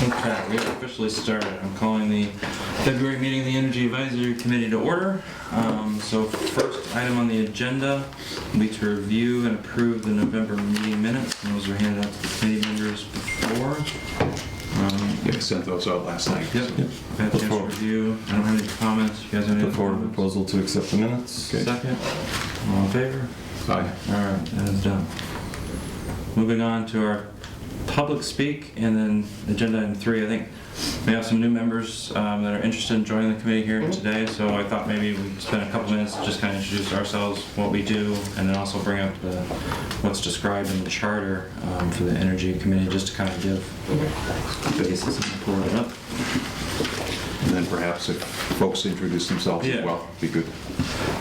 Okay, we have officially started. I'm calling the February meeting of the Energy Advisory Committee to order. So first item on the agenda will be to review and approve the November meeting minutes. And those were handed out to the committee members before. Yeah, I sent those out last night. Yep. I've had a chance to review. I don't have any comments. You guys have any Before comments? proposal to accept the minutes. Okay. Second. All in favor? Aye. Alright, that is done. Moving on to our public speak, and then agenda item 3, I think we have some new members that are interested in joining the committee here today, so I thought maybe we'd spend a couple minutes to just kind of introduce ourselves, what we do, and then also bring up what's described in the charter for the Energy Committee, just to kind of give basis and pull it up. And then perhaps if folks introduce themselves Yeah. as well, be good.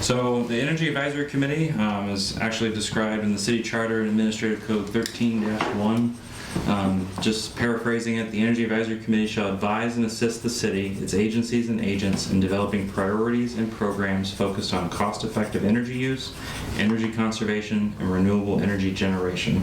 So the Energy Advisory Committee is actually described in the City Charter and Administrative Code 13-1. Just paraphrasing it, the Energy Advisory Committee shall advise and assist the city, its agencies and agents in developing priorities and programs focused on cost-effective energy use, energy conservation, and renewable energy generation.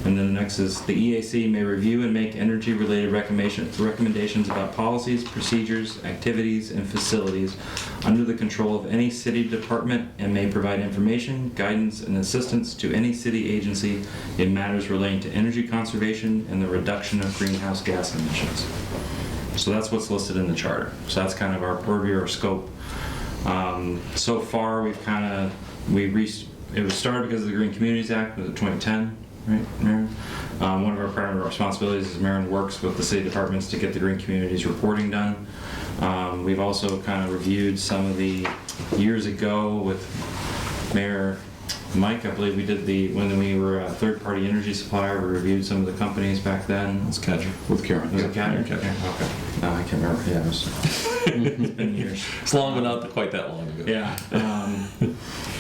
And then the next is the EAC may review and make energy-related recommendations about policies, procedures, activities, and facilities under the control of any city department and may provide information, guidance, and assistance to any city agency in matters relating to energy conservation and the reduction of greenhouse gas emissions. So that's what's listed in the charter. So that's kind of our purview or scope. So far, it was started because of the Green Communities Act, was it 2010? Right, Maren? One of our primary responsibilities is Maren works with the city departments to get the green communities reporting done. We've also kind of reviewed some of the years ago with Mayor Mike, I believe we did when we were a third-party energy supplier, we reviewed some of the companies back then. Let's catch her. With Karen. Was it Karen? Yeah. Okay. No, I can't remember. Yeah, it's been years. It's long, but not quite that long ago. Yeah.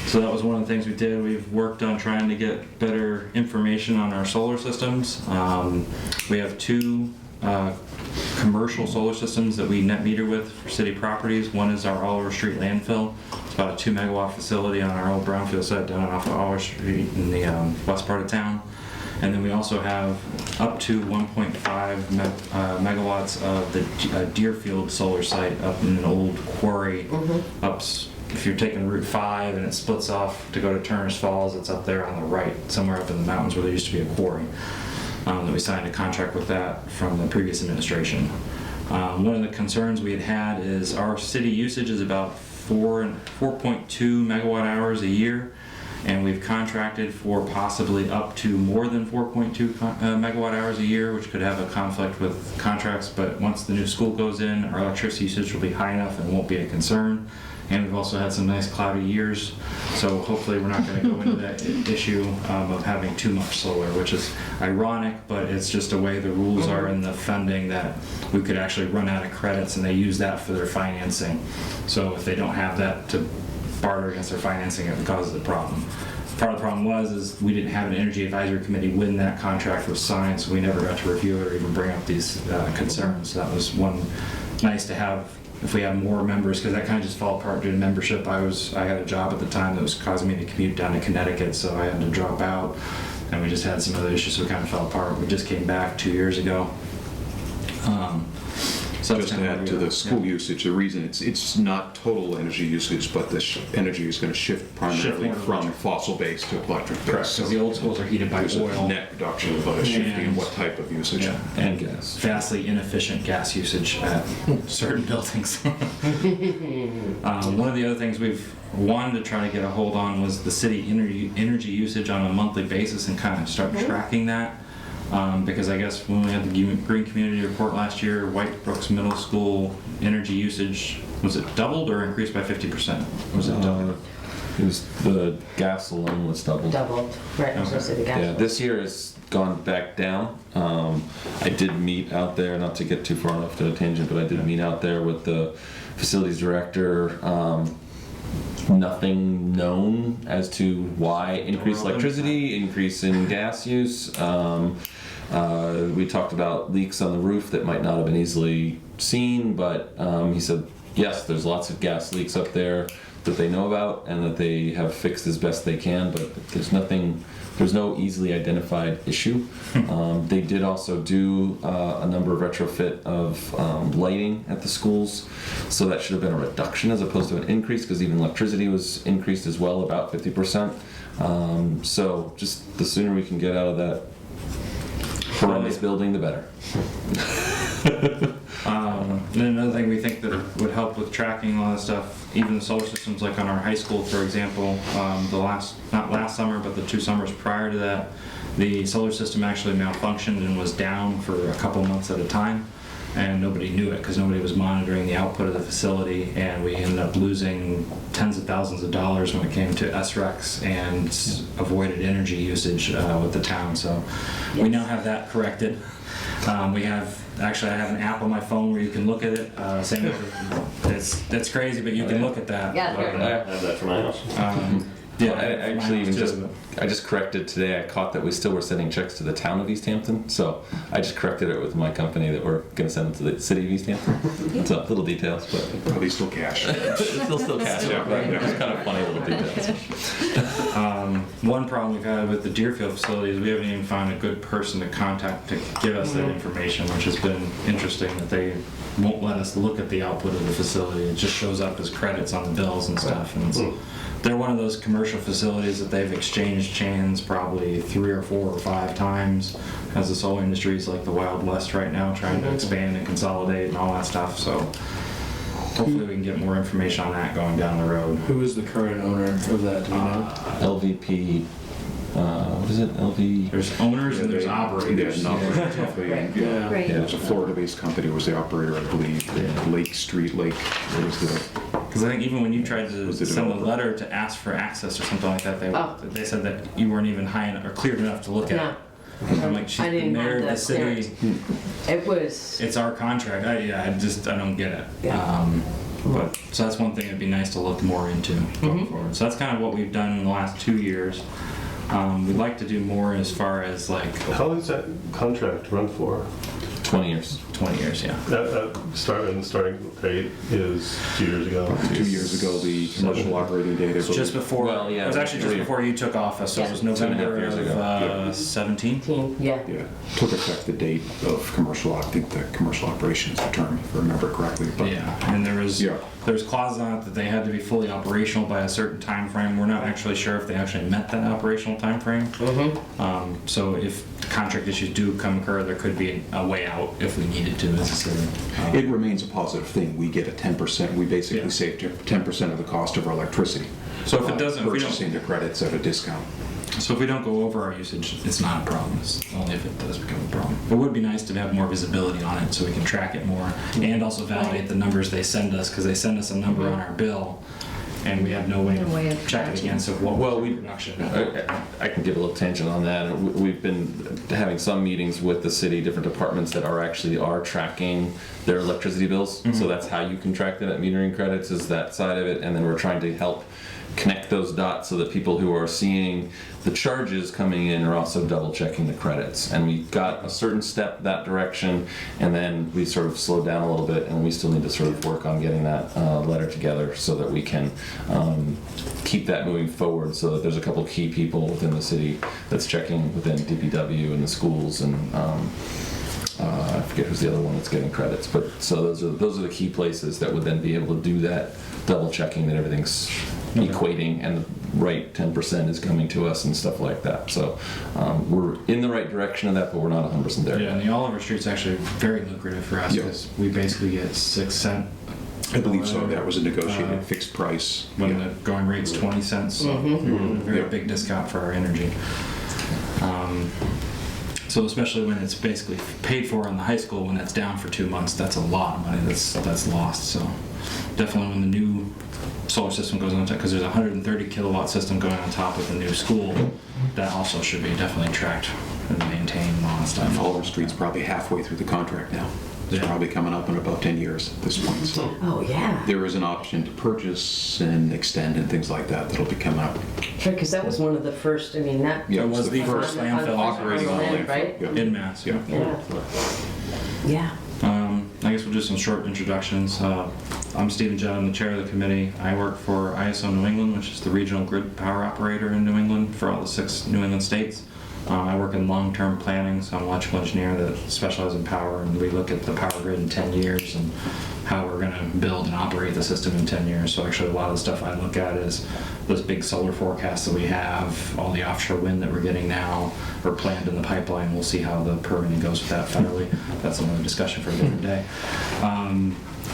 So that was one of the things we did. We've worked on trying to get better information on our solar systems. We have 2 commercial solar systems that we net meter with for city properties. One is our Oliver Street landfill. It's about a 2 megawatt facility on our old brownfield site down off of Oliver Street in the west part of town. And then we also have up to 1.5 megawatts of the Deerfield solar site up in an old quarry. If you're taking Route 5 and it splits off to go to Turner's Falls, it's up there on the right, somewhere up in the mountains where there used to be a quarry. That we signed a contract with that from the previous administration. One of the concerns we had is our city usage is about 4.2 megawatt hours a year, and we've contracted for possibly up to more than 4.2 megawatt hours a year, which could have a conflict with contracts, but once the new school goes in, our electricity usage will be high enough and won't be a concern. And we've also had some nice cloudy years, so hopefully we're not going to go into that issue of having too much solar, which is ironic, but it's just the way the rules are in the funding that we could actually run out of credits, and they use that for their financing. So if they don't have that to barter against their financing, it causes a problem. Part of the problem is we didn't have an Energy Advisory Committee when that contract was signed, so we never got to review it or even bring up these concerns. So that was one nice to have. If we have more members, because that kind of just fell apart due to membership. I had a job at the time that was causing me to commute down to Connecticut, so I had to drop out, and we just had some other issues, so it kind of fell apart. We just came back 2 years ago. So Just to add to the school usage, the reason it's not total energy usage, but the energy is going to shift primarily more from fossil-based to electric-based. Correct. So the old schools are heated by There's a oil. net reduction, but a shifting in what type of usage. Yeah, and gas. Vastly inefficient gas usage at certain buildings. One of the other things we've wanted to try to get a hold on was the city energy usage on a monthly basis and kind of start tracking that. Because I guess when we had the Green Community Report last year, White Brooks Middle School energy usage, was it doubled or increased by 50%? Was it doubled? It was the gas alone was doubled. Doubled, right, Okay. so the gas. Yeah, this year has gone back down. I did meet out there, not to get too far off to a tangent, but I did meet out there with the facilities director. Nothing known as to why increased electricity, increase in gas use. We talked about leaks on the roof that might not have been easily seen, but he said, yes, there's lots of gas leaks up there. that they know about and that they have fixed as best they can, but there's no easily identified issue. They did also do a number of retrofit of lighting at the schools, so that should have been a reduction as opposed to an increase, because even electricity was increased as well, about 50%. So just the sooner we can get out of that horrendous building, the better. And another thing we think that would help with tracking a lot of stuff, even the solar systems, like on our high school, for example, not last summer, but the 2 summers prior to that, the solar system actually malfunctioned and was down for a couple months at a time, and nobody knew it because nobody was monitoring the output of the facility, and we ended up losing tens of thousands of dollars when it came to SRECs and avoided energy usage with the town. So we now have that corrected. I have an app on my phone where you can look at it. Same with that's crazy, but you can look at that. Yeah, I have that for my house. Yeah, I actually I just corrected today. I caught that we still were sending checks to the town of Easthampton, so I just corrected it with my company that we're going to send them to the city of Easthampton. So little details, but Probably still cash. still cash out, but just kind of funny little details. One problem we've had with the Deerfield facility is we haven't even found a good person to contact to give us that information, which has been interesting that they won't let us look at the output of the facility. It just shows up as credits on the bills and stuff. And they're one of those commercial facilities that they've exchanged hands probably 3 or 4 or 5 times, as the solar industry is like the Wild West right now, trying to expand and consolidate and all that stuff. So hopefully we can get more information on that going down the road. Who is the current owner of that? Do we know? LVP, what is it? LV. There's owners and there's operators. Yeah. Right. It was a Florida-based company, was the operator, I believe. Lake Street Lake was the... Because I think even when you tried to Was the send a developer. letter to ask for access or something like that, they said that you weren't even high enough or cleared enough to look No. at. I'm like, she's I the didn't mayor of have the that city. It was, It's our contract. I don't get it. Yeah. But so that's one thing that'd be nice to look more into going forward. So that's kind of what we've done in the last 2 years. We'd like to do more as far as like How long does that contract run for? 20 years. 20 years, yeah. That starting date is 2 years ago. 2 years ago, the commercial operating date. It's just before. Well, yeah, it was actually just before you took office. So it was November 2.5 years of ago. 17. yeah. Yeah, took effect the date of commercial, I think the commercial operations term, if I remember correctly. But Yeah, and there was clauses on it that they had to be fully operational by a certain time frame. We're not actually sure if they actually met that operational time frame. So if contract issues do occur, there could be a way out if we needed to as a city. it remains a positive thing. We get a 10%, we basically save 10% of the cost of our electricity. So if it doesn't, if we Purchasing the credits at a discount. So if we don't go over our usage, it's not a problem. It's only if it does become a problem. It would be nice to have more visibility on it so we can track it more and also validate the numbers they send us, because they send us a number on our bill and we have no way No way to of check it tracking. against of what Well, was we- production. I can give a little tangent on that. We've been having some meetings with the city, different departments that are tracking their electricity bills. So that's how you can track them at metering credits, is that side of it. And then we're trying to help connect those dots so that people who are seeing the charges coming in are also double checking the credits. And we got a certain step that direction, and then we sort of slowed down a little bit, and we still need to sort of work on getting that letter together so that we can keep that moving forward, so that there's a couple key people within the city that's checking within DPW and the schools, and I forget who's the other one that's getting credits, but so those are the key places that would then be able to do that double checking that everything's equating and the right 10% is coming to us and stuff like that. So we're in the right direction of that, but we're not 100% there. Yeah, and the Oliver Street's actually very lucrative for us Yeah. because we basically get 6 cents. I believe so. That was a negotiated fixed price. When the going rate's 20 cents, so a very Yeah. big discount for our energy. So especially when it's basically paid for in the high school, when it's down for 2 months, that's a lot of money that's lost. So definitely when the new solar system goes on top, because there's a 130 kilowatt system going on top of the new school, that also should be definitely tracked and maintained and all that stuff. Oliver Street's probably halfway through the contract now. It's Yeah. probably coming up in about 10 years at this point. So Oh, yeah. there is an option to purchase and extend and things like that that'll be coming up. Sure, because that was one of the first, I mean, that. Yeah, It was the first on- landfill operating on land, landfill. right? Yeah. In Mass. Yeah. Yeah. Yeah. I guess we'll do some short introductions. I'm Stephen Jenna, I'm the chair of the committee. I work for ISO New England, which is the regional grid power operator in New England for all the 6 New England states. I work in long-term planning, so I'm an electrical engineer that specializes in power, and we look at the power grid in 10 years and how we're going to build and operate the system in 10 years. So actually a lot of the stuff I look at is those big solar forecasts that we have, all the offshore wind that we're getting now, or planned in the pipeline. We'll see how the permitting goes with that federally. That's another discussion for a different day.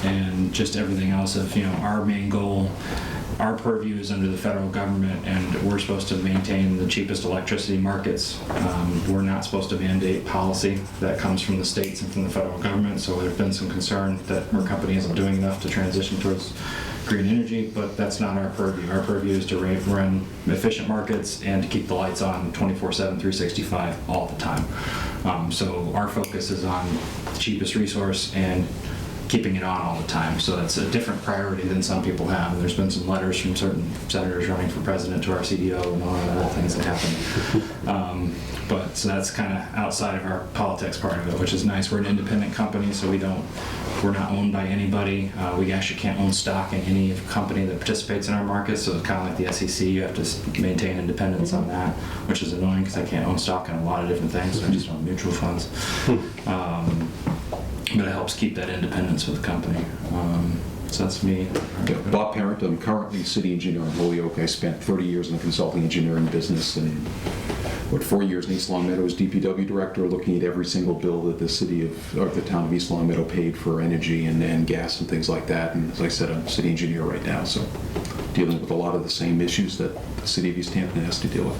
And just everything else of, our main goal. Our purview is under the federal government, and we're supposed to maintain the cheapest electricity markets. We're not supposed to mandate policy that comes from the states and from the federal government, so there's been some concern that our company isn't doing enough to transition towards green energy, but that's not our purview. Our purview is to run efficient markets and to keep the lights on 24/7, 365 all the time. So our focus is on the cheapest resource and keeping it on all the time. So that's a different priority than some people have. There's been some letters from certain senators running for president to our CDO and all the other things that happen. But so that's kind of outside of our politics part of it, which is nice. We're an independent company, so we're not owned by anybody. We actually can't own stock in any company that participates in our market. So it's kind of like the SEC. You have to maintain independence on that, which is annoying because I can't own stock in a lot of different things. So I just own mutual funds. But it helps keep that independence with the company. So that's me. Yeah, Bob Parent, I'm currently city engineer in Holyoke. I spent 30 years in the consulting engineering business and 4 years in East Long Meadow as DPW director, looking at every single bill that the the town of East Long Meadow paid for energy and gas and things like that. And as I said, I'm a city engineer right now, so dealing with a lot of the same issues that the city of Easthampton has to deal with.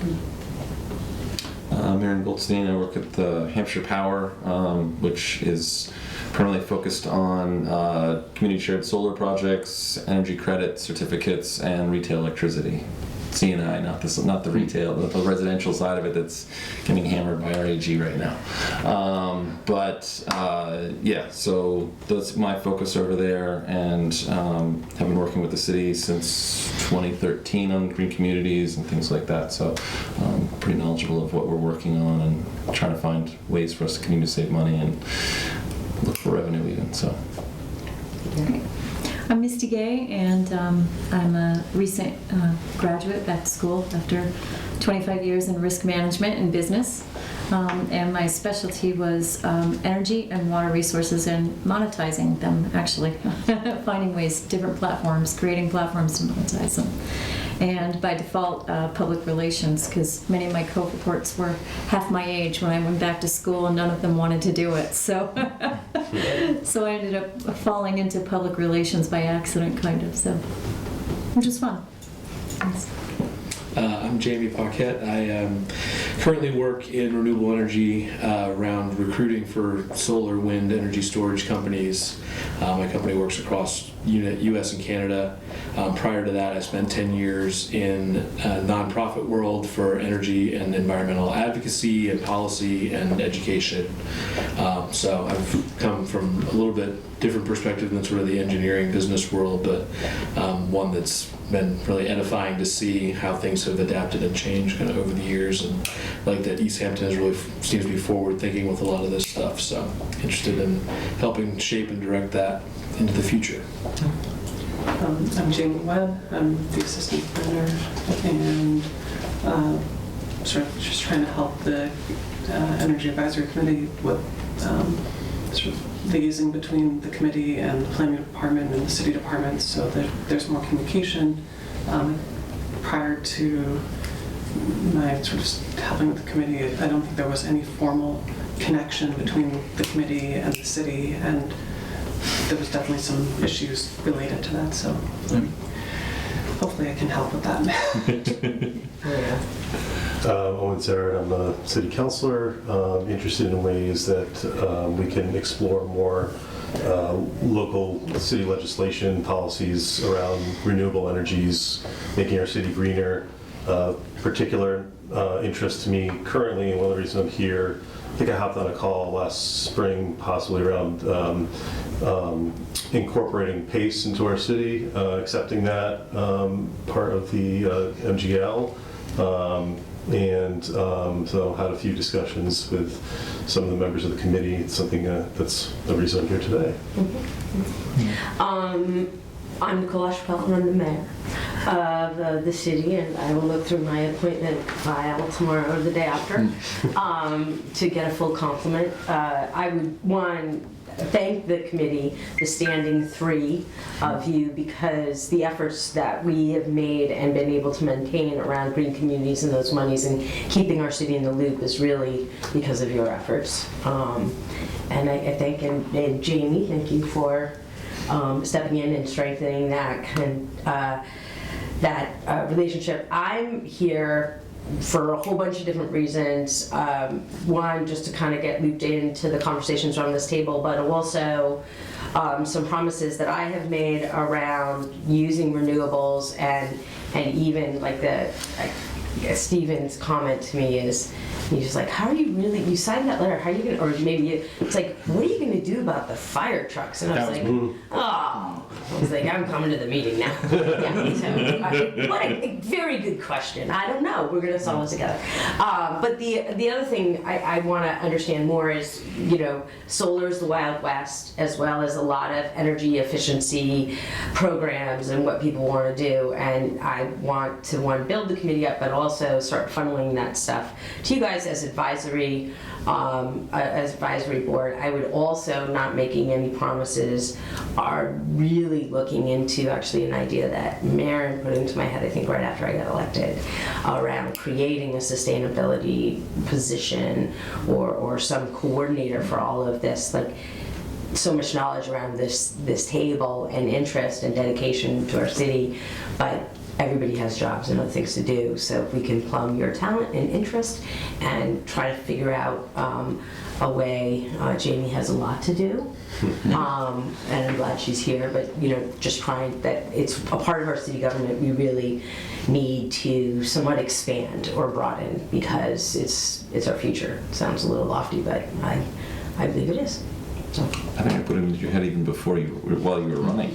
Aaron Goldstein. I work at the Hampshire Power, which is primarily focused on community shared solar projects, energy credit certificates, and retail electricity. C&I, not the retail, but the residential side of it that's getting hammered by RAG right now. So that's my focus over there, and have been working with the city since 2013 on green communities and things like that. So pretty knowledgeable of what we're working on and trying to find ways for us to continue to save money and look for revenue even. So. Okay. I'm Misty Gay, and I'm a recent graduate back to school after 25 years in risk management and business. And my specialty was energy and water resources and monetizing them, actually. Finding ways, different platforms, creating platforms to monetize them. And by default, public relations, because many of my cohorts were half my age when I went back to school, and none of them wanted to do it. So, so I ended up falling into public relations by accident, kind of. So, which is fun. I'm Jamie Paquette. I currently work in renewable energy around recruiting for solar, wind, energy storage companies. My company works across U.S. and Canada. Prior to that, I spent 10 years in nonprofit world for energy and environmental advocacy and policy and education. So I've come from a little bit different perspective than sort of the engineering business world, but one that's been really edifying to see how things have adapted and changed kind of over the years, and like that Easthampton really seems to be forward thinking with a lot of this stuff, so interested in helping shape and direct that into the future. I'm Jamie Webb. I'm the assistant planner, and sort of just trying to help the Energy Advisory Committee with sort of liaising between the committee and the planning department and the city departments, so that there's more communication. Prior to my sort of helping with the committee, I don't think there was any formal connection between the committee and the city, and there was definitely some issues related to that, so hopefully I can help with that. Owen Sarah, I'm a city councilor, interested in ways that we can explore more local city legislation policies around renewable energies, making our city greener. Particular interest to me currently, and one of the reasons I'm here, I think I hopped on a call last spring, possibly around incorporating PACE into our city, accepting that part of the MGL. So had a few discussions with some of the members of the committee. It's something that's the reason I'm here today. I'm Nicole Ashpel, and I'm the mayor of the city, and I will look through my appointment file tomorrow or the day after to get a full complement. I would, one, thank the committee, the standing three of you, because the efforts that we have made and been able to maintain around green communities and those monies and keeping our city in the loop is really because of your efforts. And I thank, and Jamie, thank you for stepping in and strengthening that relationship. I'm here for a whole bunch of different reasons. One, just to kind of get looped into the conversations around this table, but also some promises that I have made around using renewables, and even like Stephen's comment to me is, he's just like, how are you really, you signed that letter, how are you gonna, or maybe it's like, what are you gonna do about the fire trucks? And I was like, oh, I was like, I'm coming to the meeting now. Yeah, so, what a very good question. I don't know, we're gonna solve it together. But the other thing I wanna understand more is, solar's the Wild West, as well as a lot of energy efficiency programs and what people wanna do. And I want to, one, build the committee up, but also start funneling that stuff to you guys as advisory board. I would also, not making any promises, are really looking into actually an idea that Maren put into my head, I think right after I got elected, around creating a sustainability position or some coordinator for all of this. Like, so much knowledge around this table and interest and dedication to our city, but everybody has jobs and other things to do. So if we can plumb your talent and interest and try to figure out a way, Jamie has a lot to do, and I'm glad she's here, but just trying that it's a part of our city government we really need to somewhat expand or broaden, because it's our future. It sounds a little lofty, but I believe it is. So. I think I put it in your head even before while you were running.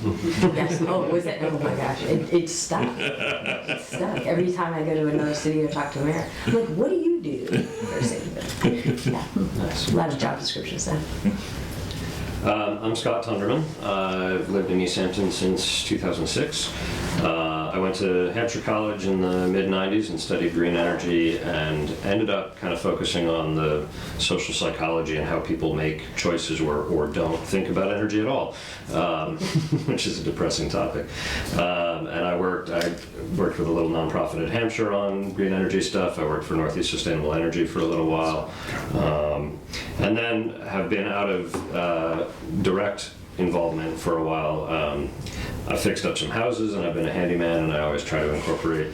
Yes. Oh, was it? Oh my gosh. It stuck. It stuck. Every time I go to another city or talk to a mayor, I'm like, what do you do for a city? Yeah. A lot of job descriptions then. I'm Scott Tunderman. I've lived in Easthampton since 2006. I went to Hampshire College in the mid-90s and studied green energy, and ended up kind of focusing on the social psychology and how people make choices or don't think about energy at all, which is a depressing topic. And I worked with a little nonprofit at Hampshire on green energy stuff. I worked for Northeast Sustainable Energy for a little while, and then have been out of direct involvement for a while. I fixed up some houses, and I've been a handyman, and I always try to incorporate,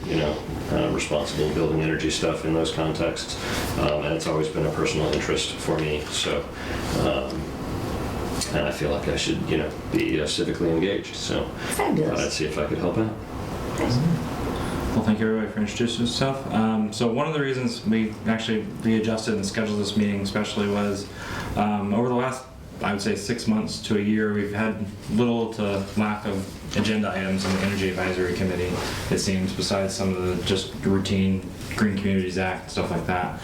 responsible building energy stuff in those contexts. And it's always been a personal interest for me. So, and I feel like I should, be civically engaged. So, Fabulous. I'd see if I could help out. Well, thank you everybody for introducing yourself. So one of the reasons we actually readjusted and scheduled this meeting especially was over the last, I would say, 6 months to a year, we've had little to lack of agenda items in the Energy Advisory Committee, it seems, besides some of the just routine Green Communities Act, stuff like that.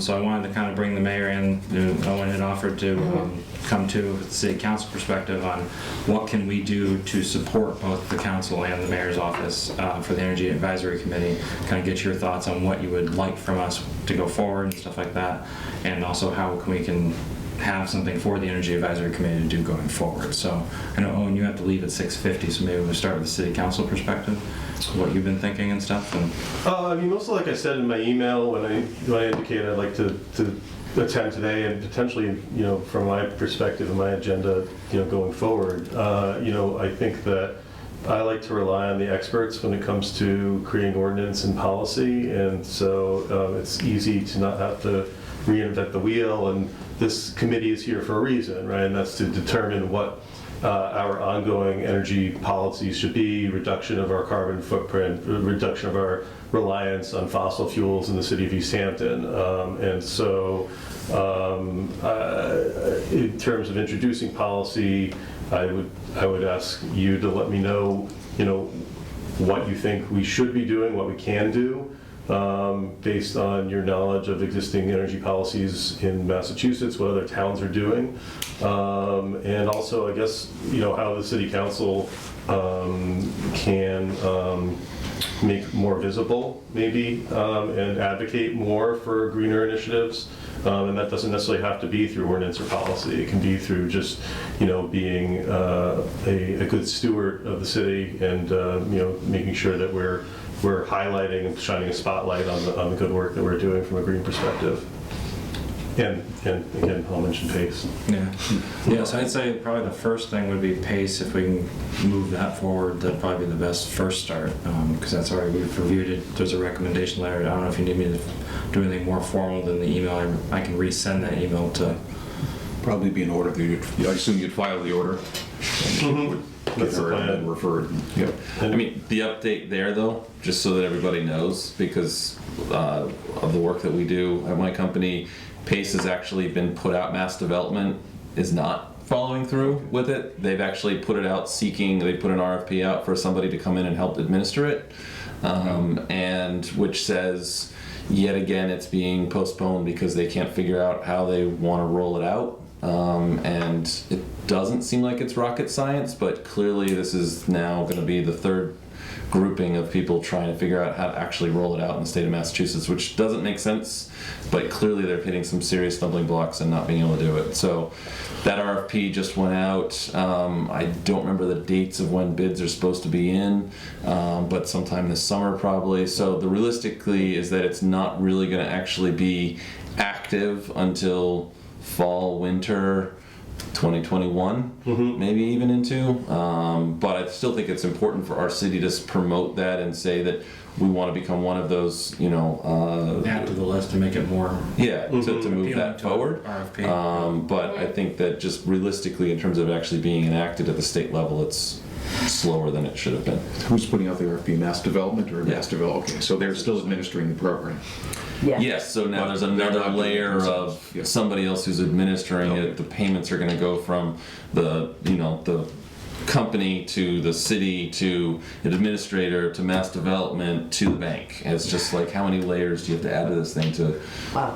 So I wanted to kind of bring the mayor in, Owen had offered to come to the city council perspective on what can we do to support both the council and the mayor's office for the Energy Advisory Committee, kind of get your thoughts on what you would like from us to go forward and stuff like that, and also how we can have something for the Energy Advisory Committee to do going forward. So I know, Owen, you have to leave at 6:50, so maybe we'll start with the city council perspective, what you've been thinking and stuff. And Mostly like I said in my email when I indicated I'd like to attend today, and potentially, from my perspective and my agenda, going forward, I think that I like to rely on the experts when it comes to creating ordinance and policy, and so it's easy to not have to reinvent the wheel, and this committee is here for a reason, right? And that's to determine what our ongoing energy policies should be, reduction of our carbon footprint, reduction of our reliance on fossil fuels in the city of Easthampton. And so in terms of introducing policy, I would ask you to let me know, what you think we should be doing, what we can do, based on your knowledge of existing energy policies in Massachusetts, what other towns are doing, and also, I guess, how the city council can make more visible, maybe, and advocate more for greener initiatives. And that doesn't necessarily have to be through ordinance or policy. It can be through just, being a good steward of the city and, making sure that we're highlighting and shining a spotlight on the good work that we're doing from a green perspective. And again, I'll mention PACE. Yeah, so I'd say probably the first thing would be PACE. If we can move that forward, that'd probably be the best first start, because that's already, we've reviewed it. There's a recommendation letter. I don't know if you need me to do anything more formal than the email. I can resend that email to... Probably be in order. I assume you'd file the order. That's the plan. And referred. Yep. I mean, the update there, though, just so that everybody knows, because of the work that we do at my company, PACE has actually been put out. MassDevelopment is not following through with it. They've actually put it out they put an RFP out for somebody to come in and help administer it, and which says, yet again, it's being postponed because they can't figure out how they want to roll it out. And it doesn't seem like it's rocket science, but clearly this is now going to be the third grouping of people trying to figure out how to actually roll it out in the state of Massachusetts, which doesn't make sense, but clearly they're hitting some serious stumbling blocks and not being able to do it. So that RFP just went out. I don't remember the dates of when bids are supposed to be in, but sometime this summer probably. So the realistically is that it's not really going to actually be active until fall, winter 2021, maybe even into. But I still think it's important for our city to promote that and say that we want to become one of those, add to the list to make it more to move that to forward. RFP. But I think that just realistically, in terms of actually being enacted at the state level, it's slower than it should have been. Who's putting out the RFP? MassDevelopment or Yeah. MassDevelopment? Okay, so they're still administering the program. Yeah. Yes, so now But there's they're another not doing it layer themselves. of Yeah. somebody else who's administering Okay. it. The payments are going to go from the company to the city to an administrator to mass development to the bank. And it's just like, how many layers do you have to add to this thing to Wow.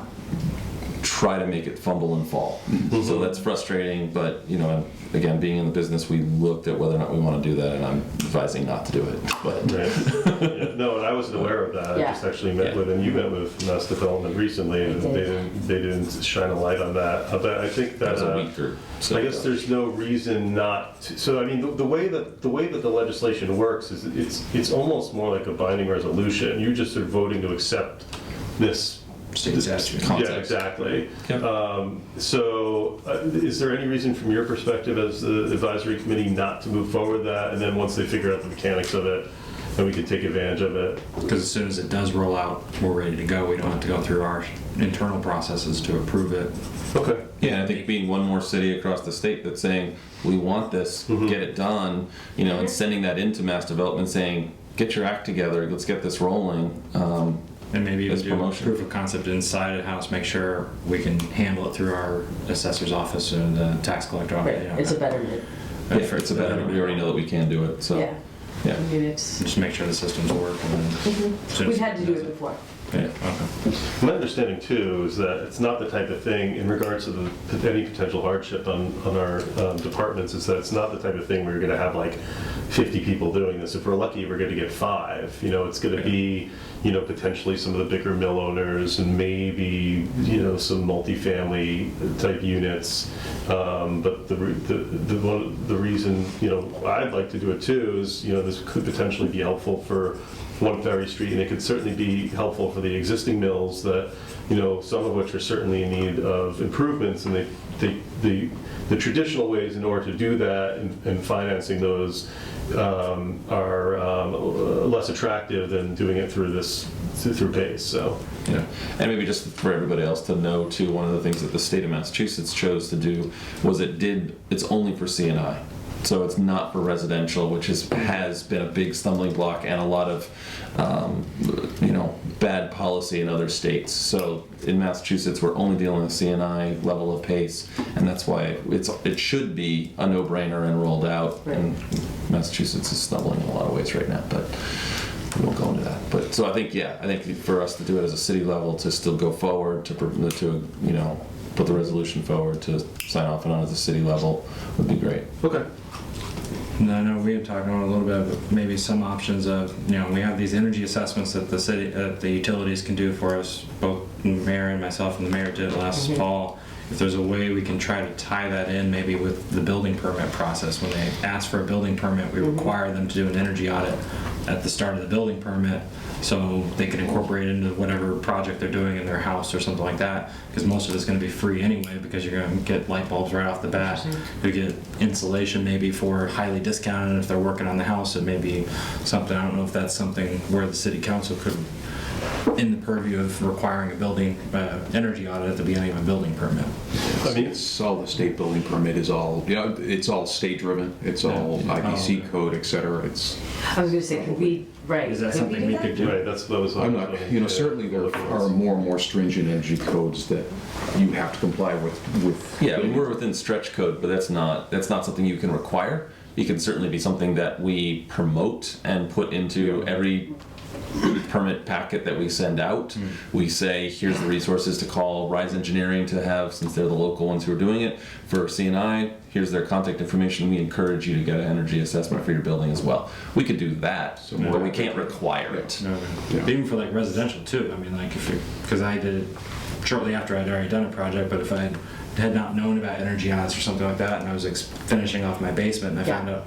try to make it fumble and fall? So that's frustrating, but again, being in the business, we looked at whether or not we want to do that, and I'm advising not to do it. But Right. Yeah. No, and I wasn't aware of that. Yeah. I just actually met with, and you met with MassDevelopment recently, and they didn't shine a light on that. But I think that that was a week or so I guess ago. there's no reason not to. So I mean, the way that the legislation works is it's almost more like a binding resolution. You just are voting to accept this. State statute. Yeah, Context. exactly. Yep. So, is there any reason from your perspective as the advisory committee not to move forward with that, and then once they figure out the mechanics of it, then we can take advantage of it? Because as soon as it does roll out, we're ready to go. We don't have to go through our internal processes to approve it. Okay. Yeah, I think being one more city across the state that's saying, we want this, get it done, and sending that into mass development saying, get your act together, let's get this rolling. And maybe even As do promotion. proof of concept inside the house, make sure we can handle it through our assessor's office and the tax collector office. Right. It's a betterment. Yeah, it's a better, we already know that we can do it, so. Yeah. Yeah. I mean, it's. Just make sure the systems work. And then as soon We've as had to do does it before. Yeah, okay. My understanding too is that it's not the type of thing, in regards to any potential hardship on our departments, is that it's not the type of thing where you're going to have like 50 people doing this. If we're lucky, we're going to get 5. It's going to be, potentially some of the bigger mill owners and maybe, some multifamily type units. But the reason, I'd like to do it too is, this could potentially be helpful for One Ferry Street, and it could certainly be helpful for the existing mills that, some of which are certainly in need of improvements, and the traditional ways in order to do that and financing those are less attractive than doing it through PACE. So. Yeah, and maybe just for everybody else to know too, one of the things that the state of Massachusetts chose to do was it's only for C&I. So it's not for residential, which has been a big stumbling block and a lot of, bad policy in other states. So in Massachusetts, we're only dealing with C&I level of PACE, and that's why it should be a no-brainer and rolled out. Right. And Massachusetts is stumbling in a lot of ways right now, but we won't go into that. But so I think for us to do it as a city level, to still go forward, to put the resolution forward to sign off on it as a city level would be great. Okay. And I know we had talked about a little bit of maybe some options of, we have these energy assessments that the city, the utilities can do for us, both the mayor and myself and the mayor did it last fall. If there's a way we can try to tie that in maybe with the building permit process. When they ask for a building permit, we require them to do an energy audit at the start of the building permit so they can incorporate it into whatever project they're doing in their house or something like that, because most of it's going to be free anyway, because you're going to get light bulbs right off the bat. You get insulation maybe for highly discounted if they're working on the house. It may be something, I don't know if that's something where the city council could, in the purview of requiring a building energy audit at the beginning of a building permit. I mean, It's all the state building permit is all, it's all state driven. It's all IBC code, et cetera. It's, I was gonna say, could we, right? Is that could something do we that? could do? right, that was what I'm I not, was gonna- certainly there are more and more stringent energy codes that you have to comply with. Yeah, I mean, we're within stretch code, but that's not something you can require. It can certainly be something that we promote and put into every permit packet that we send out. We say, here's the resources to call Rise Engineering to have, since they're the local ones who are doing it. For C&I, here's their contact information. We encourage you to get an energy assessment for your building as well. We could do that, but we can't require it. No. Yeah. Even for like residential too. I mean, like because I did it shortly after I'd already done a project, but if I had not known about energy audits or something like that, and I was finishing off my basement, and I found out,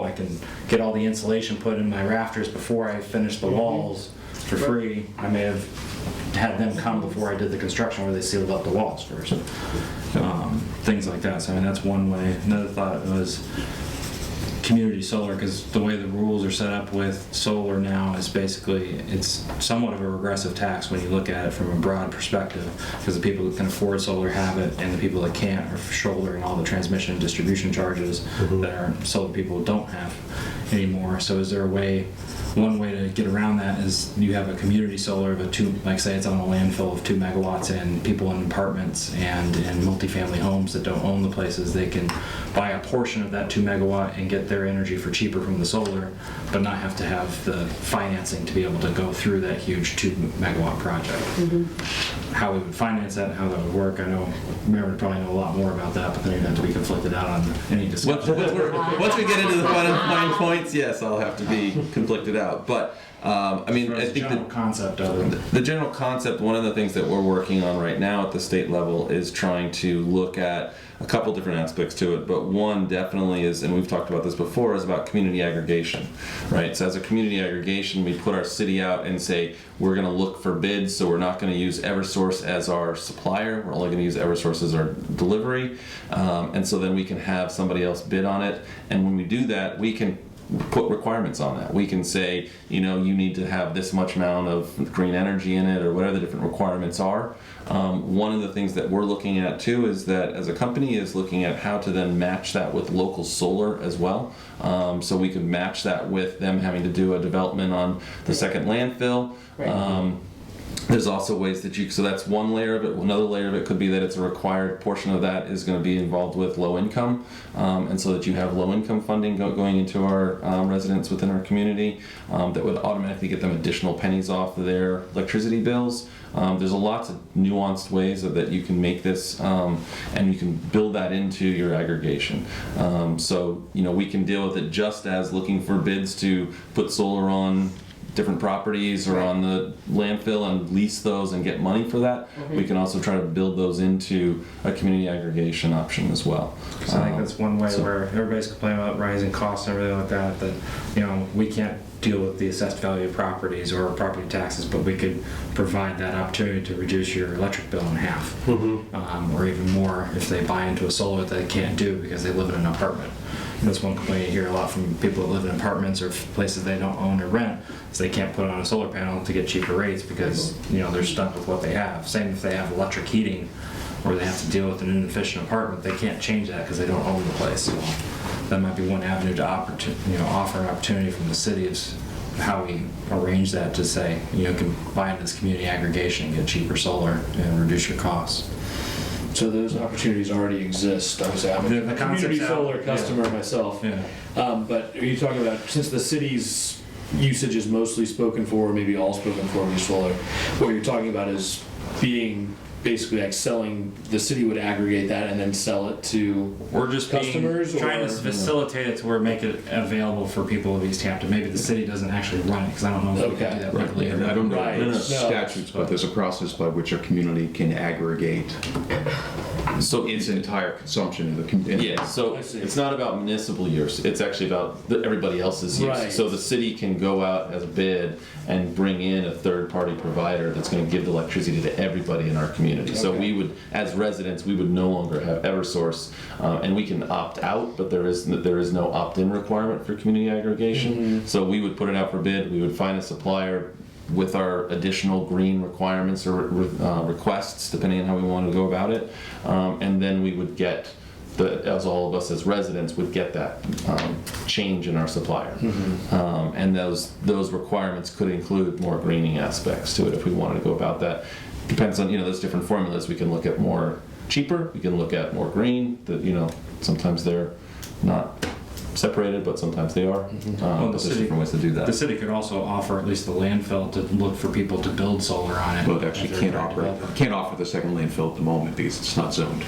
I can get all the insulation put in my rafters before I finish the walls for free. I may have had them come before I did the construction where they sealed up the walls first. Things like that. So I mean, that's one way. Another thought was community solar, because the way the rules are set up with solar now is basically it's somewhat of a regressive tax when you look at it from a broad perspective, because the people who can afford solar have it and the people that can't are shouldering all the transmission and distribution charges that our solar people don't have anymore. So is there a way, one way to get around that is you have a community solar of like say it's on a landfill of 2 megawatts, and people in apartments and in multifamily homes that don't own the places, they can buy a portion of that 2 megawatt and get their energy for cheaper from the solar, but not have to have the financing to be able to go through that huge 2 megawatt project. How we would finance that and how that would work, I know Mayor would probably know a lot more about that, but then you'd have to be conflicted out on any discussion. Once we get into the fine points, yes, I'll have to be conflicted out. But I mean, I The think general concept of it. the general concept, one of the things that we're working on right now at the state level is trying to look at a couple different aspects to it, but one definitely is, and we've talked about this before, is about community aggregation, right? So as a community aggregation, we put our city out and say, we're gonna look for bids, so we're not gonna use Eversource as our supplier, we're only gonna use Eversource as our delivery, and so then we can have somebody else bid on it, and when we do that, we can put requirements on that. We can say, you need to have this much amount of green energy in it, or whatever the different requirements are. One of the things that we're looking at too is that as a company is looking at how to then match that with local solar as well. So we could match that with them having to do a development on the second landfill. There's also ways that so that's one layer of it. Another layer of it could be that it's a required portion of that is going to be involved with low income, and so that you have low income funding going into our residents within our community that would automatically get them additional pennies off of their electricity bills. There's lots of nuanced ways that you can make this, and you can build that into your aggregation. So we can deal with it just as looking for bids to put solar on different properties or on the landfill and lease those and get money for that. We can also try to build those into a community aggregation option as well. So I think that's one way where everybody's complaining about rising costs and everything like that, that we can't deal with the assessed value of properties or property taxes, but we could provide that opportunity to reduce your electric bill in half, or even more if they buy into a solar that they can't do because they live in an apartment. And that's one complaint you hear a lot from people that live in apartments or places they don't own or rent, is they can't put on a solar panel to get cheaper rates because they're stuck with what they have. Same if they have electric heating or they have to deal with an inefficient apartment, they can't change that because they don't own the place. So that might be one avenue to offer an opportunity from the city is how we arrange that to say, can buy into this community aggregation and get cheaper solar and reduce your costs. So those opportunities already exist. Obviously, I'm The a community concept's out. solar customer myself. Yeah. But are you talking about, since the city's usage is mostly spoken for, or maybe all spoken for in your solar. What you're talking about is being basically like selling, the city would aggregate that and then sell it to We're just customers, trying or- to facilitate it to where make it available for people of Easthampton. Maybe the city doesn't actually run it, because I don't know if we can Okay. do that Right. legally. And I don't know Right. the No. statutes, but there's a process by which a community can aggregate So its entire consumption in the community. Yeah, so I see. it's not about municipal use, it's actually about everybody else's use. Right. So the city can go out as a bid and bring in a third-party provider that's gonna give the electricity to everybody in our community. So Okay. we would, as residents, we would no longer have Eversource, and we can opt out, but there is no opt-in requirement for community aggregation. So we would put it out for bid, we would find a supplier with our additional green requirements or requests, depending on how we want to go about it. And then we would get, as all of us as residents would get that change in our supplier. And those requirements could include more greening aspects to it if we wanted to go about that. Depends on, those different formulas. We can look at more cheaper, we can look at more green, sometimes they're not separated, but sometimes they are. But there's different ways to do that. The city could also offer at least the landfill to look for people to build solar on it. Well, it actually If they're can't trying to operate, develop it. can't offer the second landfill at the moment because it's not zoned.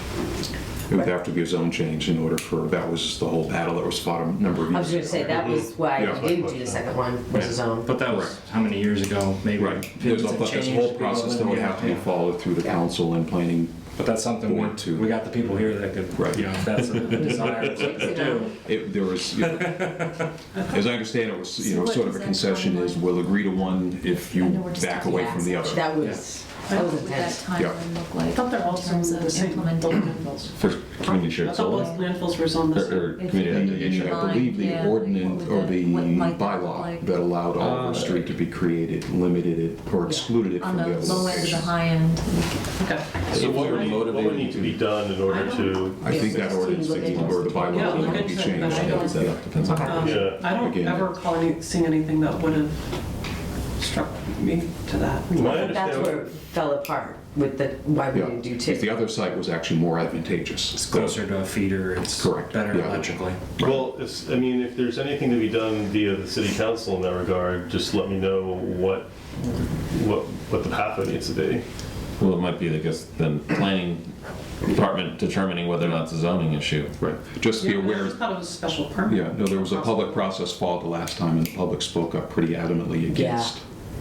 It would have to be a zone change in order for, that was the whole battle that was fought a number of I was years gonna ago. say, that was why Yeah. you didn't do the second one, was his own. But that was how many years ago? Maybe. Right, there's a, but there's a whole process that would have to be followed through the council and planning. But that's something Board to- we got the people here that could, Right. if that's a desire to do. There was, as I understand it, was, So what sort of a does that concession is timeline- we'll agree to one if you I know we're just back talking away from the other. That was What would that intense. timeline Yeah. look like? I thought they're all in terms zoned of the same, both implementing? landfills. For community I shared thought solar, both landfills were zoned the same. or community If- aggregation. I believe the Yeah, ordinance what would or the what might that look bylaw like? that allowed Oliver Street to be created, limited it or excluded it On from the the other low end to the locations. high end. Okay. So what would motivated need to be done in order to, I think that ordinance or the Yeah, bylaw look would be into it, changed. but I don't- Yeah, depends on. yeah. I don't Again. ever recall seeing anything that would have struck me to that. My That's understanding, where it fell apart with the, why we Yeah, didn't do if the two. other site was actually more advantageous. It's closer to a feeder, it's Correct. better Yeah. electrically. well, if there's anything to be done via the city council in that regard, just let me know what the pathway needs to be. Well, it might be, I guess, then planning department determining whether or not it's a zoning issue. Right, just be Yeah, I aware, just thought it was a special permit. yeah, no, there was a public process followed the last time and the public spoke up pretty adamantly against.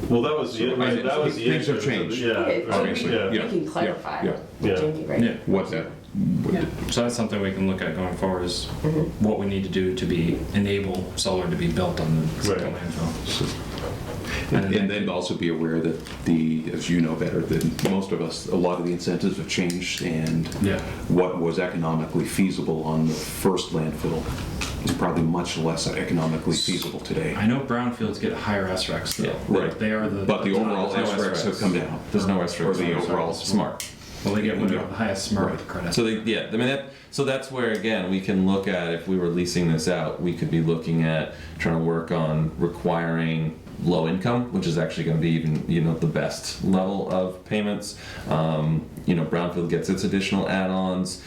Well, that was the, So, that was the things have issue. changed. Yeah, Okay, so Obviously, yeah. We yeah. can clarify. Yeah, yeah. Jamie, right? Yeah. what that, Yeah. So that's something we can look at going forward is Mm-hmm. what we need to do to enable solar to be built on the second Right. landfill. and then also be aware that as you know better than most of us, a lot of the incentives have changed and Yeah. what was economically feasible on the first landfill is probably much less economically feasible today. I know brownfields get higher SRECs though. Yeah. Right. They are the. But the overall There's no SRECs have come down. There's no SRECs. Or the overall smart. Well, they get one of Yeah. the highest smart Right. credits. So so that's where again we can look at, if we were leasing this out, we could be looking at trying to work on requiring low income, which is actually going to be even the best level of payments. Brownfield gets its additional add-ons,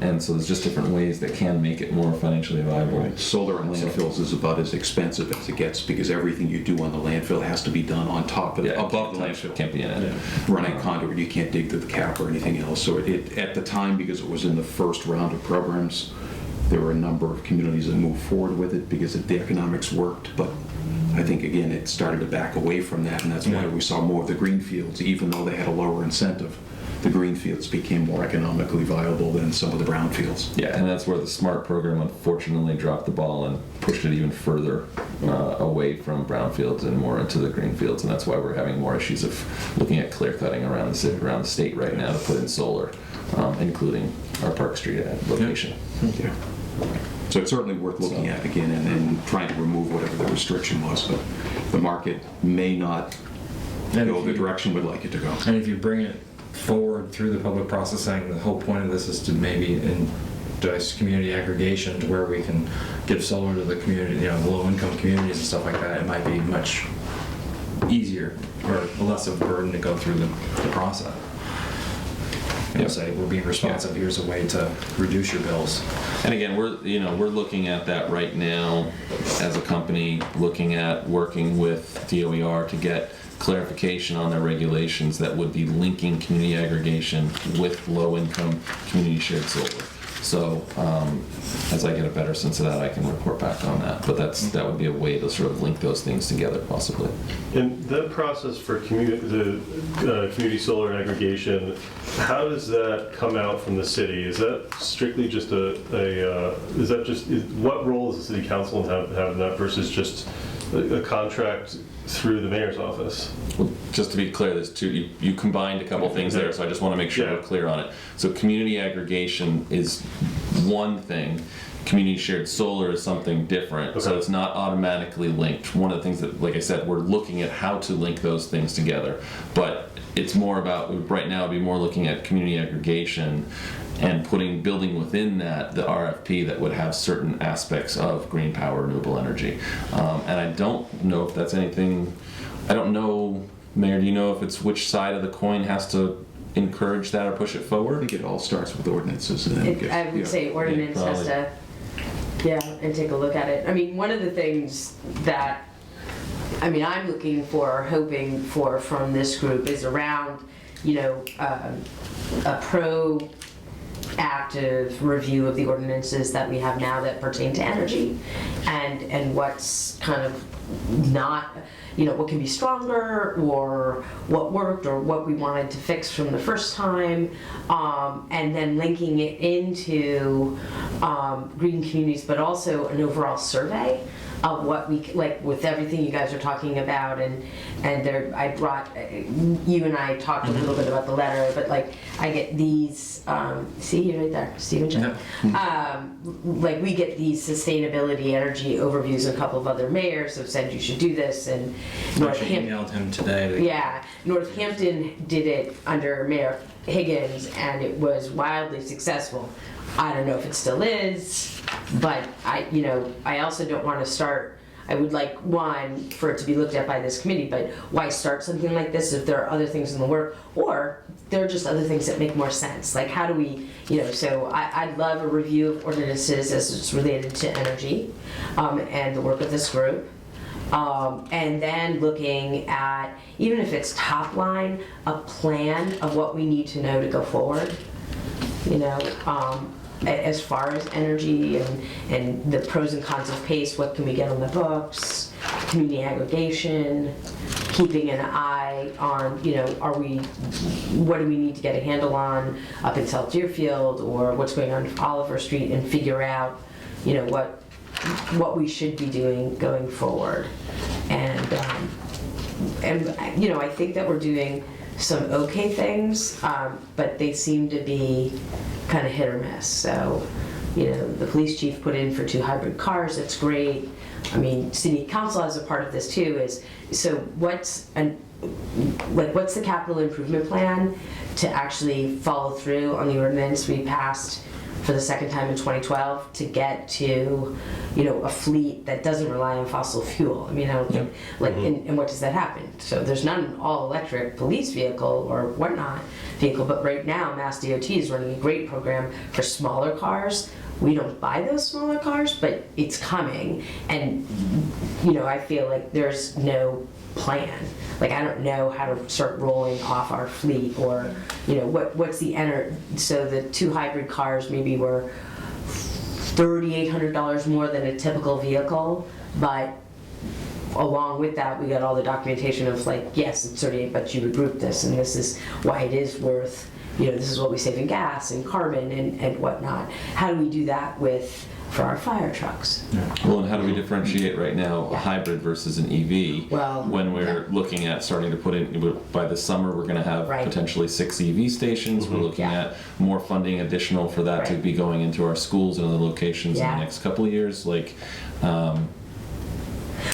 and so there's just different ways that can make it more financially viable. Right. Solar on landfills is about as expensive as it gets because everything you do on the landfill has to be done on top of, Yeah, above the can't landfill. can't be in it. Running conduit, you can't dig to the cap or anything else. So at the time, because it was in the first round of programs, there were a number of communities that moved forward with it because the economics worked. But I think, again, it started to back away from that, and that's why we saw more of the green fields, even though they had a lower incentive. The green fields became more economically viable than some of the brown fields. Yeah, and that's where the SMART program unfortunately dropped the ball and pushed it even further away from brownfields and more into the green fields, and that's why we're having more issues of looking at clear cutting around the city, around the state right now to put in solar, including our Park Street location. Yeah. So it's certainly worth looking at again and trying to remove whatever the restriction was, but the market may not And go if the you- direction we'd like it to go. And if you bring it forward through the public processing, the whole point of this is to maybe induce community aggregation to where we can give solar to the community, the low-income communities and stuff like that. It might be much easier or less of a burden to go through the process. and say, we're being responsive, here's a way to reduce your bills. And again, we're looking at that right now as a company, looking at working with DOER to get clarification on their regulations that would be linking community aggregation with low-income community shared solar. So as I get a better sense of that, I can report back on that. But that would be a way to sort of link those things together, possibly. And that process for community solar and aggregation, how does that come out from the city? Is that strictly just what role does the city council have in that versus just a contract through the mayor's office? Well, just to be clear, there's two. You combined a couple things there, so I just want to make sure we're clear on it. So community aggregation is one thing. Community shared solar is something different, so it's not automatically linked. One of the things that, like I said, we're looking at how to link those things together, but it's more about, right now, it'd be more looking at community aggregation and building within that the RFP that would have certain aspects of green power, renewable energy. And I don't know if that's anything, I don't know, Mayor, do you know if it's which side of the coin has to encourage that or push it I forward? think it all starts with ordinances and then it gets, I would say ordinance has to, and take a look at it. I mean, one of the things that, I'm looking for, hoping for from this group is around, a proactive review of the ordinances that we have now that pertain to energy and what's kind of not, what can be stronger or what worked or what we wanted to fix from the first time, and then linking it into green communities, but also an overall survey of what we, like with everything you guys are talking about, and there, I brought, you and I talked a little bit about the letter, but like I get these, see you right there, Stephen Chen. Like we get these sustainability energy overviews, a couple of other mayors have said you should do this, and Actually emailed him today. Northampton did it under Mayor Higgins and it was wildly successful. I don't know if it still is, but I also don't want to start, I would like one for it to be looked at by this committee, but why start something like this if there are other things in the work, or there are just other things that make more sense? Like how do we, so I'd love a review of ordinances as it's related to energy and the work of this group. And then looking at, even if it's top line, a plan of what we need to know to go forward, as far as energy and the pros and cons of PACE, what can we get on the books, community aggregation, keeping an eye on, what do we need to get a handle on up in South Deerfield or what's going on Oliver Street, and figure out, what we should be doing going forward. And I think that we're doing some okay things, but they seem to be kind of hit or miss. So, the police chief put in for 2 hybrid cars, that's great. City council as a part of this too so what's the capital improvement plan to actually follow through on the ordinance we passed for the second time in 2012 to get to, a fleet that doesn't rely on fossil fuel. I don't think, and what does that happen? So there's not an all-electric police vehicle or whatnot vehicle, but right now MassDOT is running a great program for smaller cars. We don't buy those smaller cars, but it's coming, and I feel like there's no plan. Like I don't know how to start rolling off our fleet, or what's the so the 2 hybrid cars maybe were $3,800 more than a typical vehicle, but along with that we got all the documentation of like, yes, it's 38, but you would group this, and this is why it is worth, this is what we save in gas and carbon and whatnot. How do we do that for our fire trucks? Well, and how do we differentiate right now a hybrid versus an EV when we're looking at starting to put in, by the summer we're going to have potentially 6 EV stations. We're looking at more funding additional for that to be going into our schools and other locations in the next couple of years.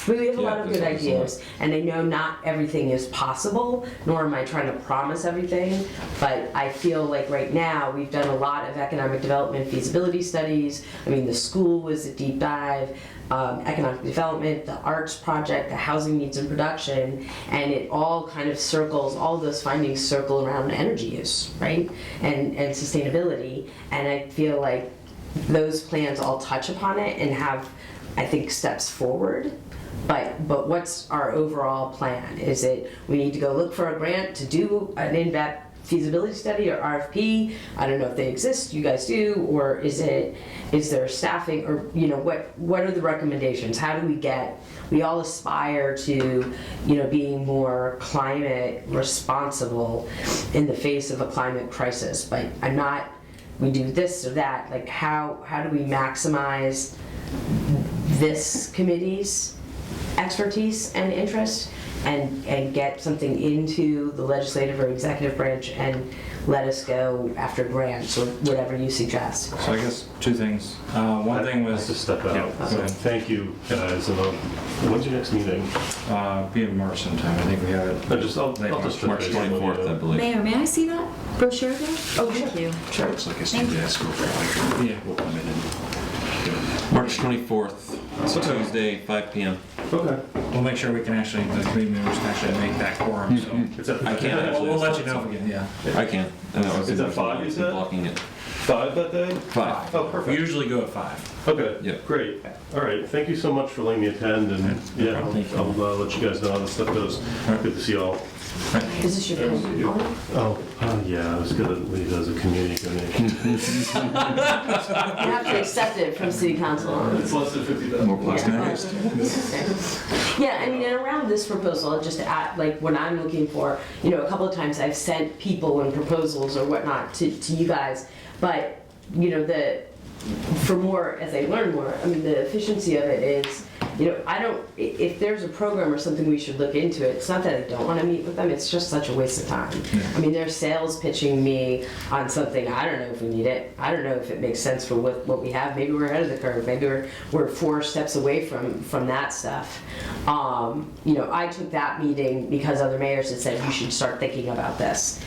We have a lot of there's good always a lot. ideas, and I know not everything is possible, nor am I trying to promise everything, but I feel like right now, we've done a lot of economic development feasibility studies. I mean, the school was a deep dive, economic development, the arts project, the housing needs and production, and it all kind of circles, all those findings circle around energy use, right? And sustainability, and I feel like those plans all touch upon it and have, I think, steps forward. But what's our overall plan? Is it we need to go look for a grant to do an in-depth feasibility study or RFP? I don't know if they exist, you guys do, or is there staffing, or what are the recommendations? How do we all aspire to being more climate responsible in the face of a climate crisis, but we do this or that, like how do we maximize this committee's expertise and interest and get something into the legislative or executive branch and let us go after grants or whatever you suggest. So I guess two things. One thing I was... have to step out. Yeah, So go ahead. thank you, guys. And when's your next meeting? Be in March sometime. I think we have it. I'll just March 24th, I believe. Mayor, may I see that brochure there? Oh, Thank you. Sure. Looks like it's due to escrow for Yeah. We'll come in and March 24th, it's Tuesday, 5 p.m. Okay. We'll make sure we can actually, the committee members can actually make that quorum, so. It's at I can't actually. We'll let you know if we can, yeah. I can. And that was Is that 5, you said? blocking it. 5 that day? 5. Oh, We perfect. usually go at 5. Okay. Yeah. Great. All right. Thank you so much for letting me attend, and yeah, I'll let you guys know how this stuff goes. Good to see you all. Is this your pen? Oh, yeah. I was gonna leave it as a community donation. You have to accept it from city council. It's less than $50. more plastic waste. Yeah, I mean, and around this proposal, just to add, like, what I'm looking for, a couple of times I've sent people and proposals or whatnot to you guys, but, for more, as I learn more, I mean, the efficiency of it is, if there's a program or something we should look into it, it's not that I don't want to meet with them, it's just such a waste of time. I mean, they're sales pitching me on something, I don't know if we need it, I don't know if it makes sense for what we have, maybe we're ahead of the curve, maybe we're 4 steps away from that stuff. I took that meeting because other mayors had said you should start thinking about this.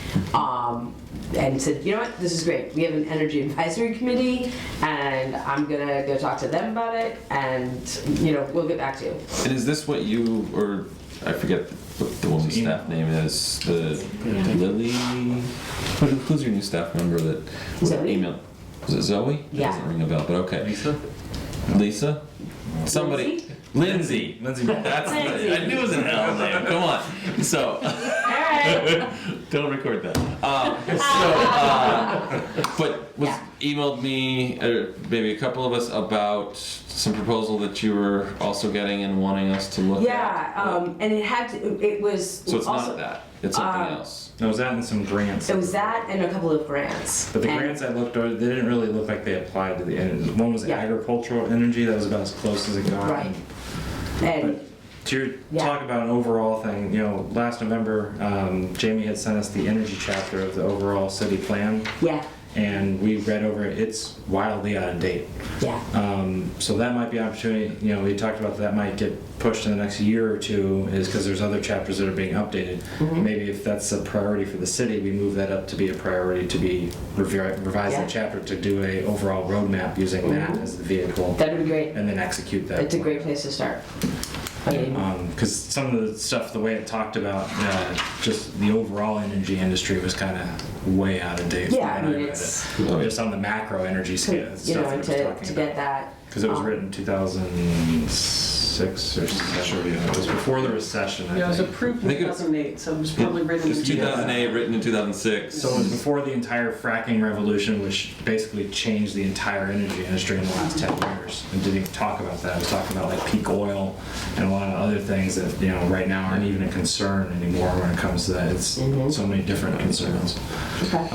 And said, you know what, this is great. We have an energy advisory committee, and I'm gonna go talk to them about it, and we'll get back to you. And is this what you, or I forget what the woman's staff name is, the Lily? Who's your new staff member that Zoe. emailed? Was it Zoe? Yeah. Doesn't ring a bell, but okay. Lisa? Lisa? Somebody. Lindsay. Lindsay. That's Lindsay. I knew it was an L name. Come on. So. Alright. Don't record that. But was emailed me, or maybe a couple of us, about some proposal that you were also getting and wanting us to look at. Yeah, and it was So it's also, not that. It's something else. No, it was that and some grants. It was that and a couple of grants. But the And- grants I looked over, they didn't really look like they applied to the energy. One was Yeah. agricultural energy, that was about as close as it got. Right. And To your Yeah. talk about an overall thing, last November, Jamie had sent us the energy chapter of the overall city plan, yeah, and we read over it. It's wildly out of date. yeah. So that might be an opportunity. We talked about that might get pushed in the next year or two, is because there's other chapters that are being updated. Mm-hmm. Maybe if that's a priority for the city, we move that up to be a priority to be revise Yeah. that chapter to do a overall roadmap using that as the vehicle, That'd be great. and then execute that. It's a great place to start. I mean, Because some of the stuff, the way it talked about just the overall energy industry was kind of way out of date. yeah, I from when mean, read it's, it. Just on the macro energy scale, stuff that it was to talking get about. that. Because it was written in 2006 or 7. It was before the recession, I Yeah, it was think. approved I in think it- 2008, so it was probably written It's in 2008, written in 2006. So it was before the entire fracking revolution, which basically changed the entire energy industry in the last 10 years. And didn't even talk about that. It was talking about like peak oil and a lot of other things that, right now aren't even a concern anymore when it comes to that. It's so many different concerns. Okay.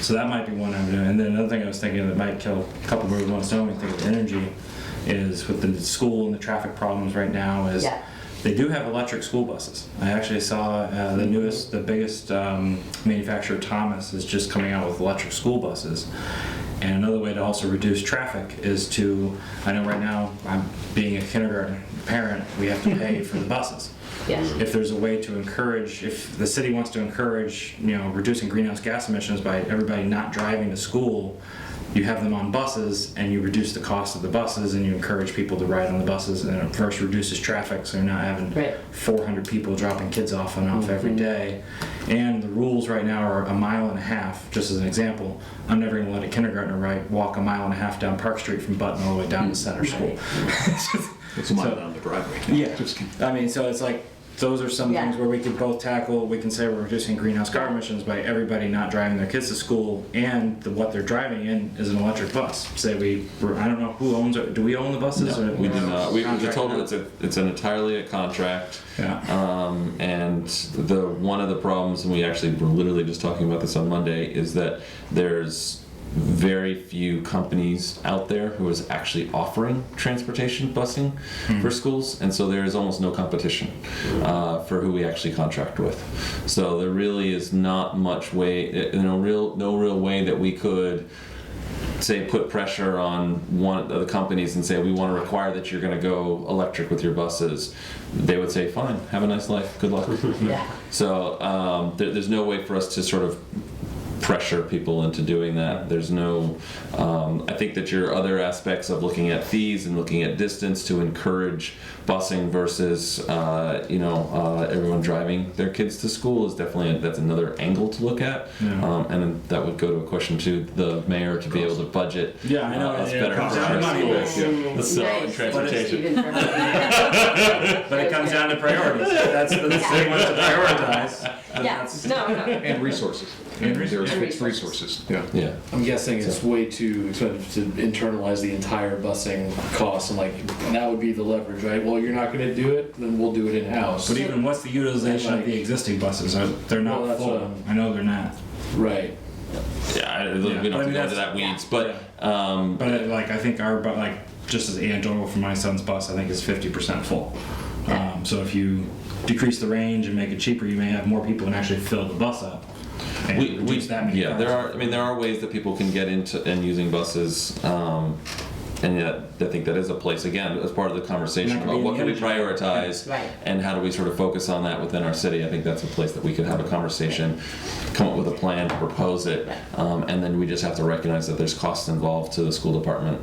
So that might be one I'm doing. And then another thing I was thinking that might kill a couple birds with one stone when you think of energy is with the school and the traffic problems right now is Yeah. they do have electric school buses. I actually saw the biggest manufacturer, Thomas, is just coming out with electric school buses. And another way to also reduce traffic is to, I know right now, I'm being a kindergarten parent, we have to pay for the buses. Yes. If there's a way to encourage, if the city wants to encourage, reducing greenhouse gas emissions by everybody not driving to school, you have them on buses and you reduce the cost of the buses and you encourage people to ride on the buses, and it first reduces traffic, so you're not having Right. 400 people dropping kids off and off every day. And the rules right now are 1.5 miles, just as an example. I'm never going to let a kindergartner walk 1.5 miles down Park Street from Button all the way down to Center School. It's a mile So- down the driveway. Yeah. Just kidding. I mean, so it's like, those are some Yeah. things where we can both tackle. We can say we're reducing greenhouse gas emissions by everybody not driving their kids to school, and what they're driving in is an electric bus. Say I don't know who owns it. Do we own the buses? No, or we do not. The contract total, it out? it's an entirely a contract. Yeah. And one of the problems, and we actually were literally just talking about this on Monday, is that there's very few companies out there who is actually offering transportation busing for schools, and so there is almost no competition for who we actually contract with. So there really is not much way, no real way that we could say put pressure on one of the companies and say we want to require that you're going to go electric with your buses. They would say fine, have a nice life, good luck. Yeah. So there's no way for us to sort of pressure people into doing that. There's no, I think that your other aspects of looking at fees and looking at distance to encourage busing versus, everyone driving their kids to school is definitely, that's another angle to look at. Yeah. And then that would go to a question to the mayor to be able to budget Yeah, I know, us it better comes for down to our money, schools. but- The cell and Nice. transportation. Even for her. But it comes down to priorities. That's the thing wants to prioritize. Yeah, no. And resources. And There's resources. fixed resources. Yeah. Yeah. I'm guessing it's way too expensive to internalize the entire busing cost, and that would be the leverage, right? Well, you're not going to do it, then we'll do it in-house. But even what's the utilization of the existing buses? They're not Well, that's full. what I'm- I know they're not. Right. Yeah, we don't But I have mean, to go into that's- that weeds, but But I think just as anecdotal for my son's bus, I think it's 50% full. So if you decrease the range and make it cheaper, you may have more people and actually fill the bus up. And reduce that many cars. there are ways that people can get into and using buses, and yet I think that is a place again as part of the conversation That could about be what in can the we energy. prioritize Right. and how do we sort of focus on that within our city. I think that's a place that we could have a conversation, come up with a plan, propose it, and then we just have to recognize that there's costs involved to the school department.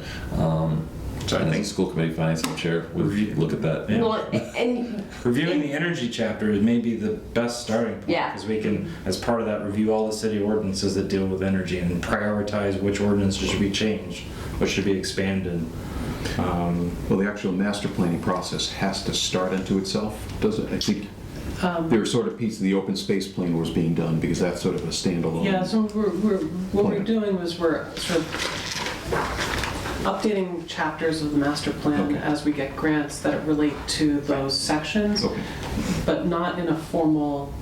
So I and think as a school committee finance chair, we Review. look at that. Yeah. Well, and reviewing the energy chapter is maybe the best starting point. Yeah. Because we can, as part of that, review all the city ordinances that deal with energy and prioritize which ordinances should be changed, which should be expanded. Well, the actual master planning process has to start unto itself, doesn't it? I think there's sort of piece of the open space plan was being done because that's sort of a standalone. Yeah, so what we're doing is we're sort of updating chapters of the master plan Okay. as we get grants that relate to those sections, Okay. but not in a formal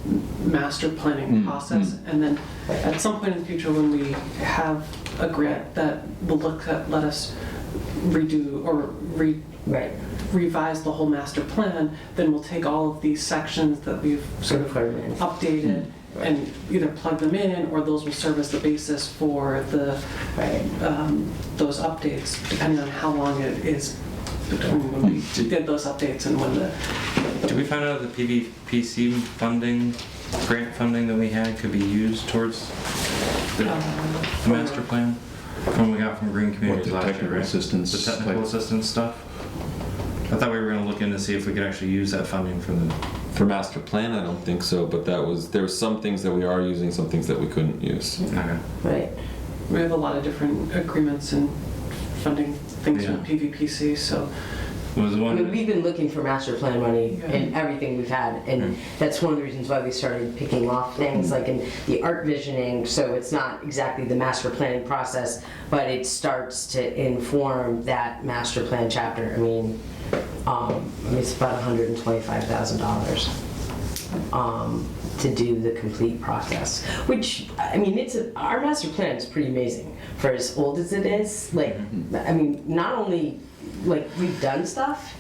master planning process. And then at some point in the future, when we have a grant that will let us redo or right. revise the whole master plan, then we'll take all of these sections that we've sort of updated and either plug them in, or those will serve as the basis for the those updates, depending on how long it is between when we did those updates and when the Did we find out the PVPC funding, grant funding that we had could be used towards the master plan? From we got from Green Communities the last year, technical right? assistance The technical type- assistance stuff? I thought we were gonna look in to see if we could actually use that funding for the... For master plan, I don't think so, but there were some things that we are using, some things that we couldn't use. Okay. Right. we have a lot of different agreements and funding things Yeah. with PVPC, so Was the I mean, one... we've been looking for master plan money Yeah. in everything we've had, and that's one of the reasons why we started picking off things like in the art visioning. So it's not exactly the master planning process, but it starts to inform that master plan chapter. I mean, it's about $125,000 to do the complete process. Which, I mean, our master plan is pretty amazing for as old as it is. Like, I mean, not only like we've done stuff,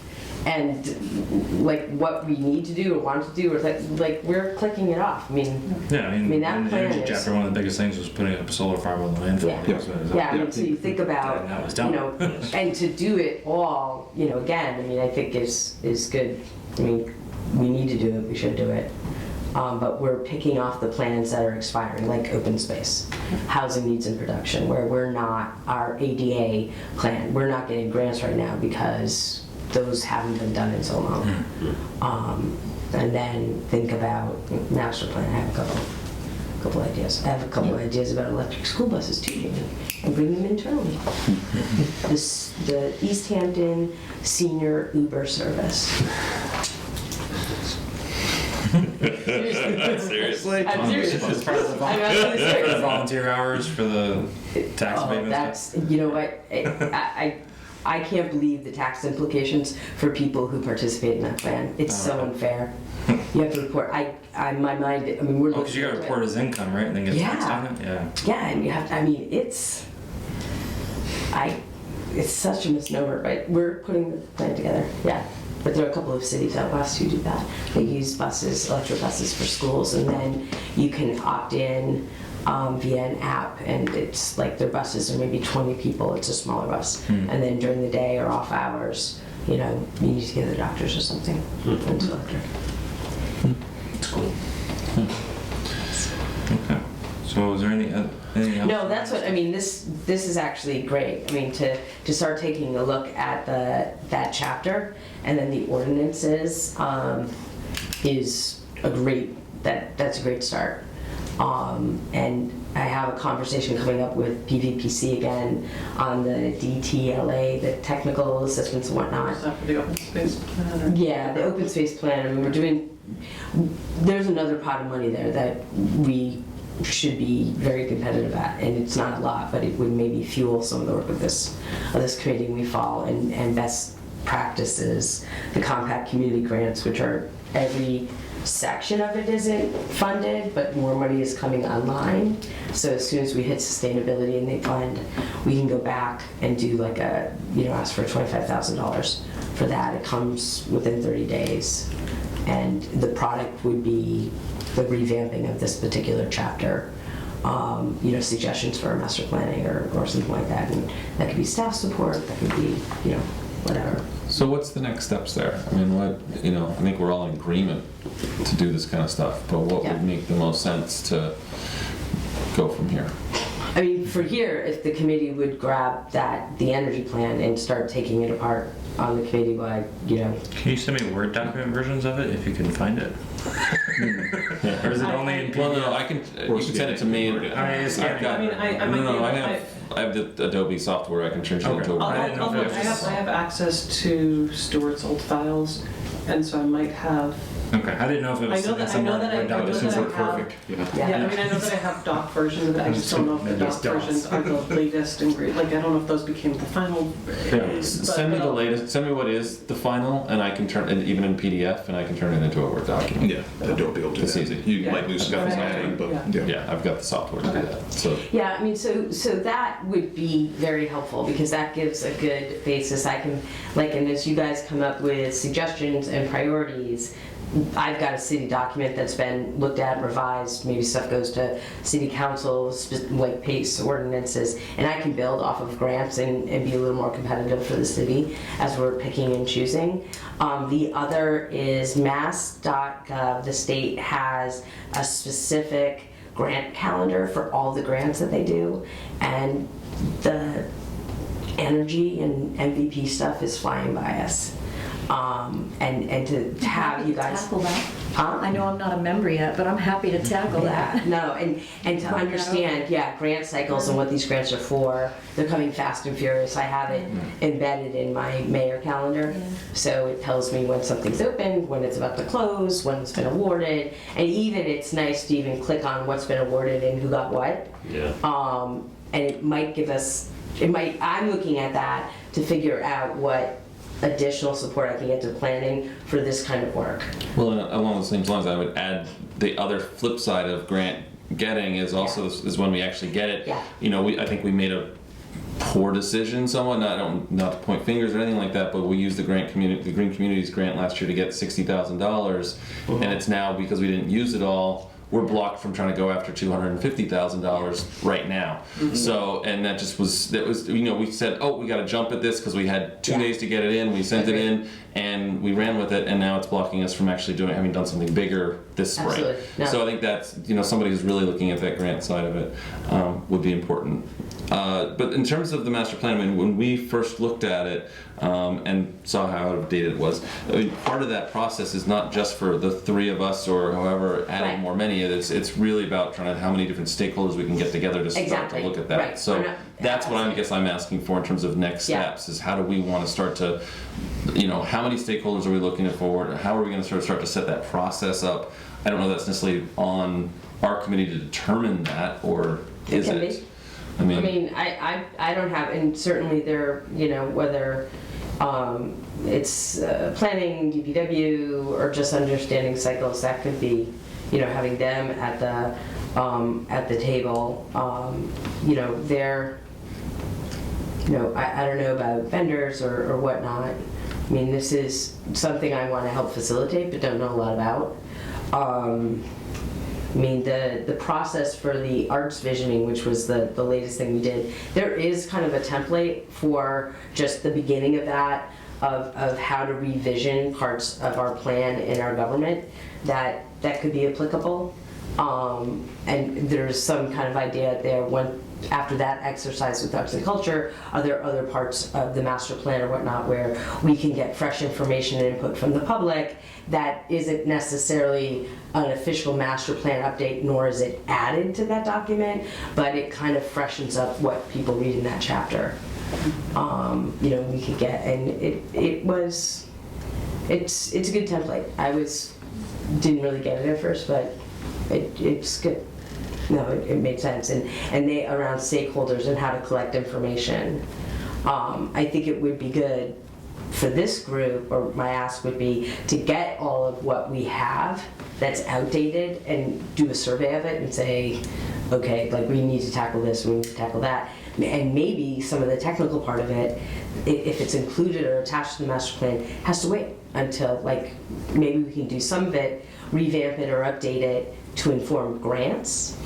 and like what we need to do or want to do, or like we're clicking it off. I mean, Yeah, I mean, that in the plan energy is- chapter, one of the biggest things was putting up a solar farm on the landfill. Yeah. Yeah. I mean, so you think about, And that was you done. know, and to do it all, you know, again, I mean, I think is good. I mean, we need to do it, we should do it. But we're picking off the plans that are expiring, like open space, housing needs and production, where we're not, our ADA plan, we're not getting grants right now because those haven't been done in so long. And then think about master plan. I have a couple ideas. I have a couple ideas about electric school buses too, Jamie, and bring them internally. The Easthampton Senior Uber service. Seriously? I'm serious. As part of the I'm actually serious. volunteer hours for the tax Oh, abatement that's, stuff. you know what, I can't believe the tax implications for people who participate in that plan. It's so unfair. You have to report, my mind, I mean, we're Oh, because you got to report his income, right? And then get taxed Yeah. on it? Yeah. Yeah, and you have to, I mean, it's such a misnomer, but we're putting the plan together, yeah. But there are a couple of cities out west who do that. They use buses, electric buses for schools, and then you can opt in via an app, and it's like their buses are maybe 20 people, it's a smaller bus. And then during the day or off hours, you know, you need to get to the doctors or something. And it's electric. It's cool. Okay. So is there anything else? No, that's what, I mean, this is actually great. I mean, to start taking a look at that chapter and then the ordinances is that's a great start. And I have a conversation coming up with PVPC again on the DTLA, the technical assistance and whatnot. Is that for the open space plan? Or? Yeah, the open space plan, I mean, there's another pot of money there that we should be very competitive at, and it's not a lot, but it would maybe fuel some of the work of this committee we fall, and best practices, the compact community grants, which are every section of it isn't funded, but more money is coming online. So as soon as we hit sustainability and they fund, we can go back and do like ask for $25,000 for that. It comes within 30 days. And the product would be the revamping of this particular chapter. Suggestions for master planning or something like that. And that could be staff support, that could be, whatever. So what's the next steps there? I mean, I think we're all in agreement to do this kind of stuff, but what Yeah. would make the most sense to go from here? I mean, for here, if the committee would grab the energy plan and start taking it apart on the committee by, Can you send me Word document versions of it if you can find it? Or is it only in Well, PDF? no, you can send it to me. I've got, I have the Adobe software. I can turn it Okay. into a I didn't know if it was just- I have access to Stuart's old files, and so I might have. Okay, I didn't know if it was I know that- some I know Word that I- I know document. that I Work have- perfect. Yeah. Yeah, I mean, I know that I have doc versions of it. I just don't know if the Maybe it's doc DOS. versions are the latest and great. Like, I don't know if those became the final. Send me the latest. Send me what is the final, and I can turn it even in PDF, and I can turn it into a Word document. Yeah, Adobe will do It's that. easy. You Yeah. might lose stuff in that, but Yeah. Yeah, I've got the software to do that. So Yeah, I mean, so that would be very helpful because that gives a good basis. I can, and as you guys come up with suggestions and priorities, I've got a city document that's been looked at, revised, maybe stuff goes to city council, like PACE ordinances, and I can build off of grants and be a little more competitive for the city as we're picking and choosing. The other is mass.gov. The state has a specific grant calendar for all the grants that they do, and the energy and MVP stuff is flying by us. And to have you guys, Tackle that. huh? I know I'm not a member yet, but I'm happy to tackle Yeah, that. no, and to understand, grant cycles and what these grants are for. They're coming fast and furious. I have it embedded in my mayor calendar, so it tells me when something's open, when it's about to close, when it's been awarded, and even it's nice to even click on what's been awarded and who got what. Yeah. And it might give us, I'm looking at that to figure out what additional support I can get to planning for this kind of work. well, and along the same lines, I would add the other flip side of grant getting is also is when we actually get it. Yeah. I think we made a poor decision somewhat. Not to point fingers or anything like that, but we used the Green Communities grant last year to get $60,000, and it's now, because we didn't use it all, we're blocked from trying to go after $250,000 right now. So, and that was, we said, oh, we got to jump at this because we had 2 days to get it in. We sent it in and we ran with it, and now it's blocking us from actually having done something bigger this spring. Absolutely. No. So I think that's, somebody who's really looking at that grant side of it would be important. But in terms of the master plan, I mean, when we first looked at it and saw how out of date it was, I mean, part of that process is not just for the three of us or however adding more many. It's really about trying to how many different stakeholders we can get together to start to look at that. Right. So that's what I guess I'm asking for in terms of next steps, is how do we want to start to, how many stakeholders are we looking at forward? How are we going to start to set that process up? I don't know if that's necessarily on our committee to determine that, or is It can it? be. I mean, I don't have, and certainly there, whether it's planning, DPW, or just understanding cycles, that could be, having them at the table. They're, I don't know about vendors or whatnot. I mean, this is something I want to help facilitate, but don't know a lot about. I mean, the process for the arts visioning, which was the latest thing we did, there is kind of a template for just the beginning of that, of how to revision parts of our plan in our government that could be applicable. And there's some kind of idea there after that exercise with arts and culture, are there other parts of the master plan or whatnot where we can get fresh information and input from the public that isn't necessarily an official master plan update, nor is it added to that document, but it kind of freshens up what people read in that chapter. We could get, and it's a good template. Didn't really get it at first, but it's good. No, it made sense, and they around stakeholders and how to collect information. I think it would be good for this group, or my ask would be to get all of what we have that's outdated and do a survey of it and say, okay, like we need to tackle this, we need to tackle that, and maybe some of the technical part of it, if it's included or attached to the master plan, has to wait until, like, maybe we can do some of it, revamp it or update it to inform grants,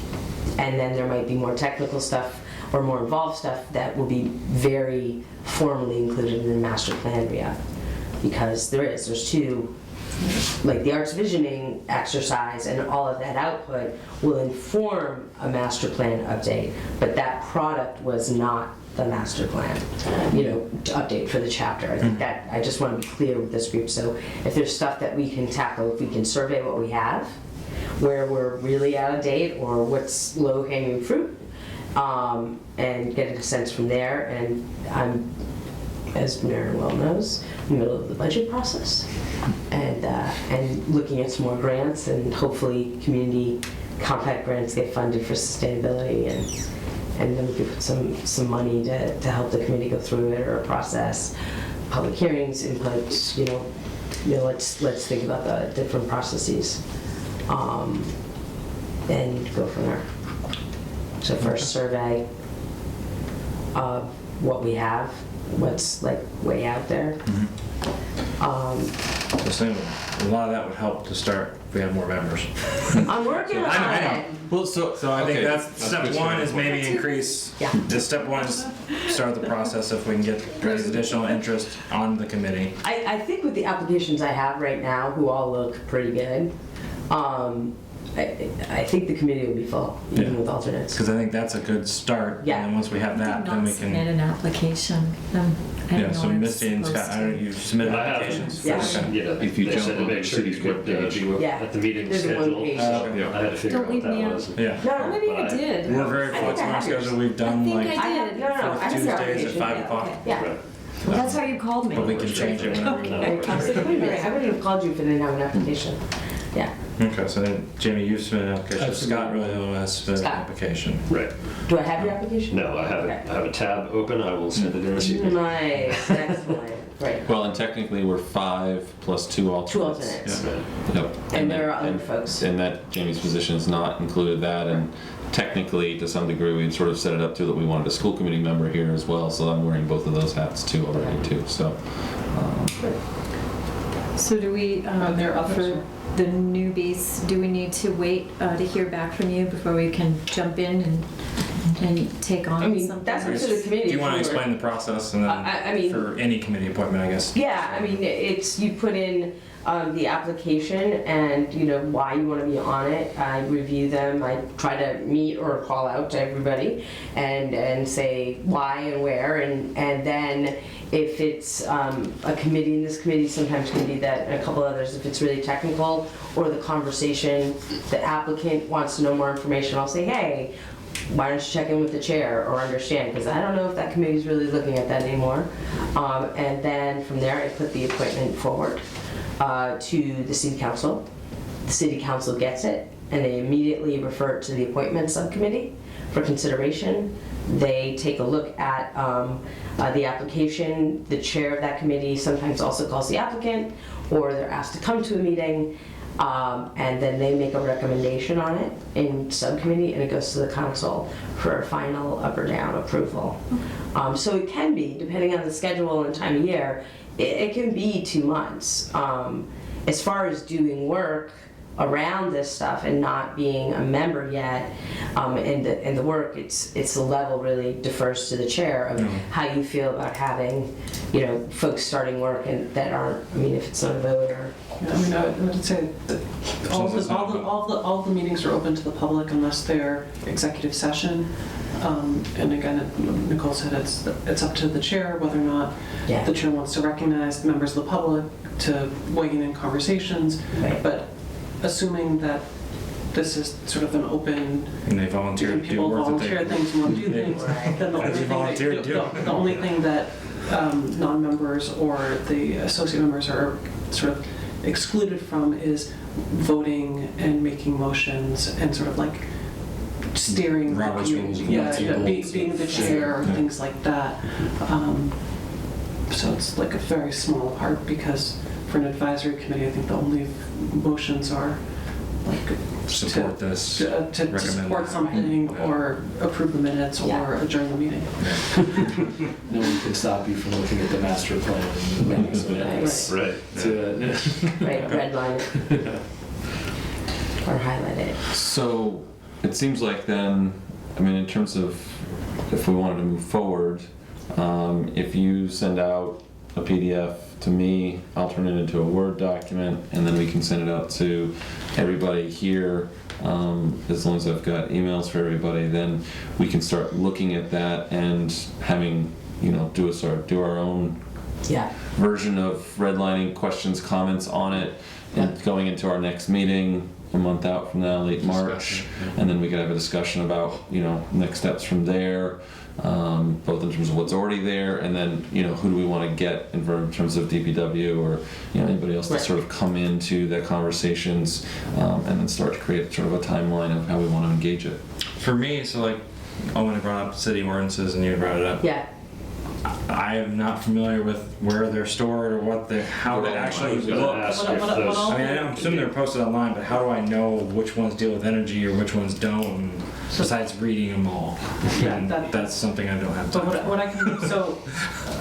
and then there might be more technical stuff or more involved stuff that will be very formally included in the master plan re-up. Because there's two, like the arts visioning exercise and all of that output will inform a master plan update, but that product was not the master plan, to update for the chapter. I think that, I just want to be clear with this group. So if there's stuff that we can tackle, if we can survey what we have, where we're really out of date or what's low-hanging fruit, and get a sense from there. And I'm, as Mary well knows, in the middle of the budget process, and looking at some more grants, and hopefully community compact grants get funded for sustainability, and then we could put some money to help the committee go through it, or a process, public hearings, inputs, let's think about the different processes. And go from there. So first survey of what we have, what's like way out there. So a lot of that would help to start if we have more members. I'm working on it. well, So I think that's step good. one, is maybe increase. Yeah. The step one is start the process if we can get additional interest on the committee. I think with the applications I have right now, who all look pretty good, I think the committee will be full, even with alternates. Because I think that's a good start. Yeah. And then once we have I that, did then not we submit can. an application. I Yeah, don't so know I'm Misty and Scott, supposed to. you submitted I haven't. applications? Yeah. Okay. Yeah, If you they jump said to on make the sure you city's could webpage. Yeah. at the meeting There's one schedule, page. so Yeah. I had to figure Don't out leave what me that out. was. Yeah. No, Maybe I did. We're very I think flexible I on have yours. schedule. We've done think like I I have, no, I fourth have your Tuesdays at application. 5 Yeah, o'clock. okay. Yeah. Right. Well, that's why you called me. But we can change it whenever we want. Okay. I was like, wait a minute, I wouldn't have called you if I didn't have an application. Yeah. Okay, so then Jamie, you've submitted an application. Absolutely. Scott really has submitted an Scott. application. Right. Do I have your application? No, I have Okay. I have a tab open. I will send it in this evening. Nice, excellent, great. Well, and technically we're 5 plus 2 alternates. Two alternates. Right. Yep. And there then- are other folks. And that Jamie's position has not included that, and technically, to some degree, we'd sort of set it up too that we wanted a school committee member here as well, so I'm wearing both of those hats too already too, so. So do we, Are there others, for or- the newbies, do we need to wait to hear back from you before we can jump in and take on I mean, something? that's up to the committee. Do you want to if were- explain the process and then I mean- for any committee appointment, I guess? Yeah, I mean, it's, you put in the application and, you know, why you want to be on it. I review them, I try to meet or call out to everybody and say why and where, and then if it's a committee, and this committee sometimes can do that, and a couple others, if it's really technical, or the conversation, the applicant wants to know more information, I'll say, hey, why don't you check in with the chair or understand, because I don't know if that committee's really looking at that anymore. And then from there, I put the appointment forward to the city council. The city council gets it, and they immediately refer it to the appointment subcommittee for consideration. They take a look at the application. The chair of that committee sometimes also calls the applicant, or they're asked to come to a meeting. And then they make a recommendation on it in subcommittee, and it goes to the council for a final up or down approval. So it can be, depending on the schedule and time of year, it can be 2 months. As far as doing work around this stuff and not being a member yet, and the work, it's the level really defers to the chair of how you feel about having, you know, folks starting work and that aren't, I mean, if it's not a vote or. Yeah, I mean, I would say that all the meetings are open to the public unless they're executive session. And again, Nicole said it's up to the chair whether or not Yeah. the chair wants to recognize members of the public to weigh in conversations. Right. But assuming that this is sort of an open, And they volunteer to do people work that volunteer they. things and want to do They- things, Right. then the only As you thing that, volunteer to do. the only thing that non-members or the associate members are sort of excluded from is voting and making motions and sort of like steering. Robert's rules of Yeah, nuts and yeah, bolts being of- the chair or Yeah. things like that. So it's like a very small part, because for an advisory committee, I think the only motions are like Support this. to recommend support that. something Yeah. or approve the minutes Yeah. or adjourn the meeting. No one can stop you from looking at the master plan and making some edits Right. to Right, red line it. Or highlight it. So it seems like then, I mean, in terms of if we wanted to move forward, if you send out a PDF to me, I'll turn it into a Word document, and then we can send it out to everybody here. As long as I've got emails for everybody, then we can start looking at that and having, you know, do our own Yeah. version of redlining, questions, comments on it, and going into our next meeting a month out from now, late March, Discussion, and then we could have a discussion about, you know, next steps from there, both in terms of what's already there, and then, you know, who do we want to get in terms of DPW or, you know, anybody else to Right. sort of come into the conversations, and then start to create sort of a timeline of how we want to engage it. For me, so like, Owen brought up city ordinances and you brought it up. Yeah. I am not familiar with where they're stored or how to I actually was gonna look. ask What- if what- those- what I'll- I mean, I'm assuming they're posted online, but how do I know which ones deal with energy or which ones don't, besides reading them all? Yeah, And that- that's something I don't have But time what for. I can, so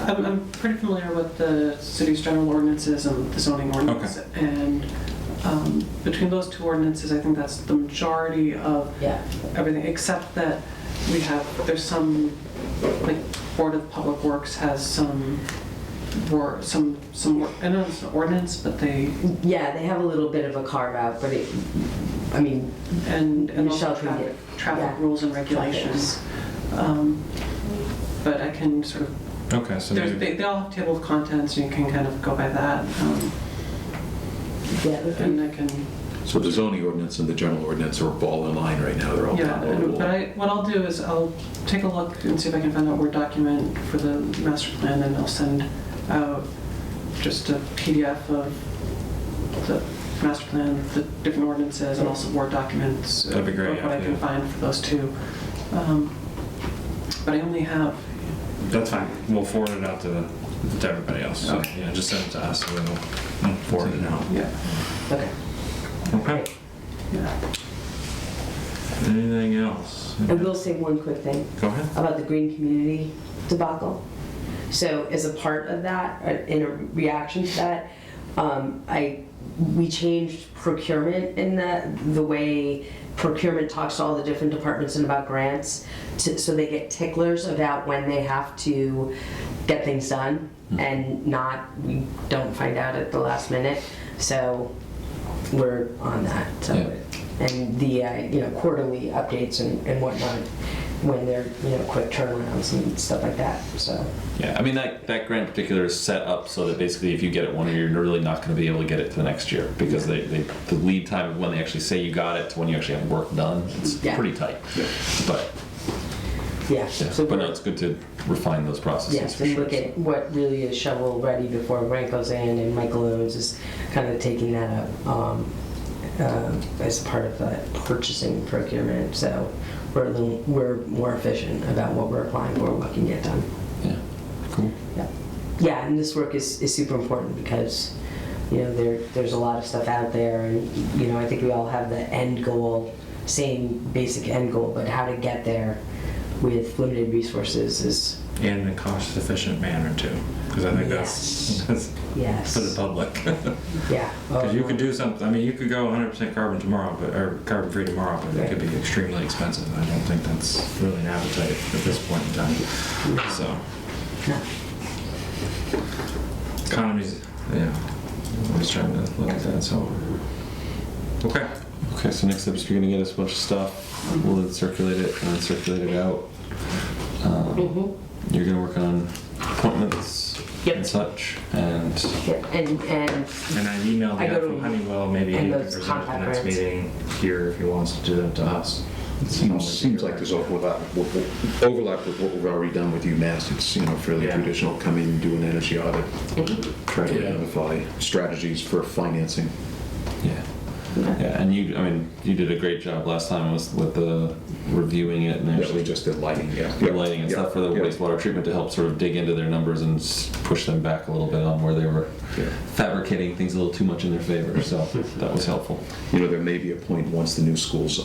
I'm pretty familiar with the city's general ordinances and the zoning ordinance. And between those two ordinances, I think that's the majority of Yeah. everything, except that there's some, like, Board of Public Works has some, I know it's an ordinance, but Yeah, they have a little bit of a carve out, but it, I mean, and Michelle also can get- traffic yeah. rules and regulations. But I can sort of, Okay, so maybe, they all have table of contents, and you can kind of go by that. yeah, And I can, So the zoning ordinance and the general ordinance are all in line right now, they're all yeah, downloadable. but what I'll do is I'll take a look and see if I can find out a Word document for the master plan, and I'll send out just a PDF of the master plan, the different ordinances, and also Word documents. That'd be great, of what I can yeah. find for those two. But I only have, that's fine. We'll forward it out to everybody else. So, Okay. yeah, just send it to us and we'll forward it out. yeah, okay. Okay. yeah. Anything else? I will say one quick thing Go ahead. about the green community debacle. So as a part of that, in a reaction to that, we changed procurement in the way procurement talks to all the different departments and about grants, so they get ticklers about when they have to get things done, and we don't find out at the last minute. So we're on that. So, and the quarterly updates and whatnot, when they're quick turnarounds and stuff like that. So Yeah, I mean, that grant in particular is set up so that basically if you get it one year, you're really not going to be able to get it to the next year, because the lead time of when they actually say you got it to when you actually have work done, it's pretty tight. But yeah, so but no, it's good to refine those processes. yes, for and sure. look at what really is shovel ready before grant goes in, and Michael Owens is kind of taking that up as part of the purchasing procurement. So we're more efficient about what we're applying for, what can get done. Yeah, cool. Yeah, and this work is super important because there's a lot of stuff out there, and I think we all have the end goal, same basic end goal, but how to get there with limited resources is In a cost-efficient manner too, because I think that's yes. for the public. Yeah. Because you could do something. I mean, you could go 100% carbon tomorrow, or carbon-free tomorrow, but it could be extremely expensive. I don't think that's really an appetite at this point in time. So, economies, I was trying to look at that. So, okay. Okay, so next up is you're going to get us a bunch of stuff. We'll then circulate it and then circulate it out. You're going to work on appointments and such, and And And I emailed I the go guy to- from Honeywell. Maybe he and can those present at the contact next grants. meeting here if he wants to do that to us. It seems like there's overlap with what we've already done with UMass. It's fairly traditional. Come in, do an energy audit, try to identify strategies for financing. yeah, and you did a great job last time with the reviewing it and That actually was just the lighting, the lighting and stuff for the wastewater treatment to help sort of dig into their numbers and push them back a little bit on where they were fabricating things a little too much in their favor. So that was helpful. There may be a point once the new school's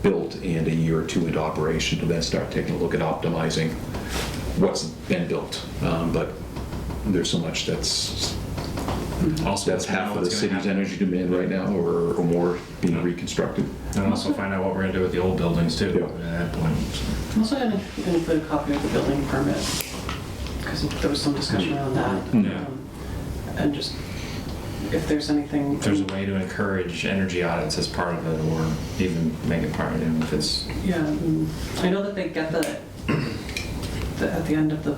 built and a year or two into operation to then start taking a look at optimizing what's been built. But there's so much that's half of the city's energy demand right now, or more being reconstructed. And also find out what we're going to do with the old buildings too at that point. I'm also going to include a copy of the building permit, because there was some discussion around that. Yeah. And just, if there's anything. If there's a way to encourage energy audits as part of it, or even make it part of it if it's... Yeah, I know that they get the at the end of the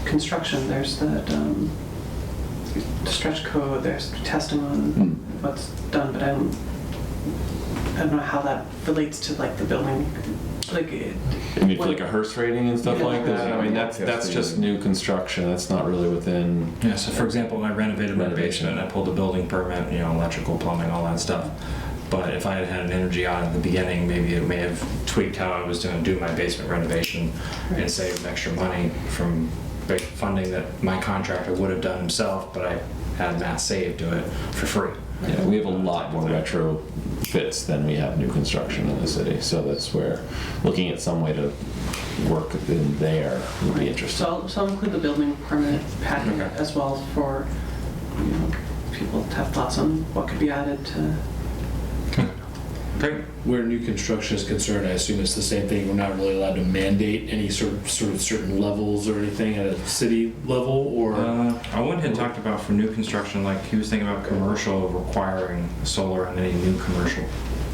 construction, there's that stretch code, there's testing on what's done, but I don't know how that relates to like the building, like You mean for like a hearse rating and stuff like that? I mean, that's just new construction. That's not really within. Yeah, so for example, when I renovated my basement, I pulled a building permit, electrical, plumbing, all that stuff. But if I had had an energy audit at the beginning, maybe it may have tweaked how I was going to do my basement renovation and saved extra money from big funding that my contractor would have done himself, but I had Mass Save do it for free. Yeah, we have a lot more retrofits than we have new construction in the city, so that's where looking at some way to work in there would be interesting. So I'll include the building permit packet Okay. as well for people to have thoughts on what could be added to. Great. Where new construction is concerned, I assume it's the same thing. We're not really allowed to mandate any sort of certain levels or anything at a city level, or Owen had talked about for new construction, like he was thinking about commercial requiring solar on any new commercial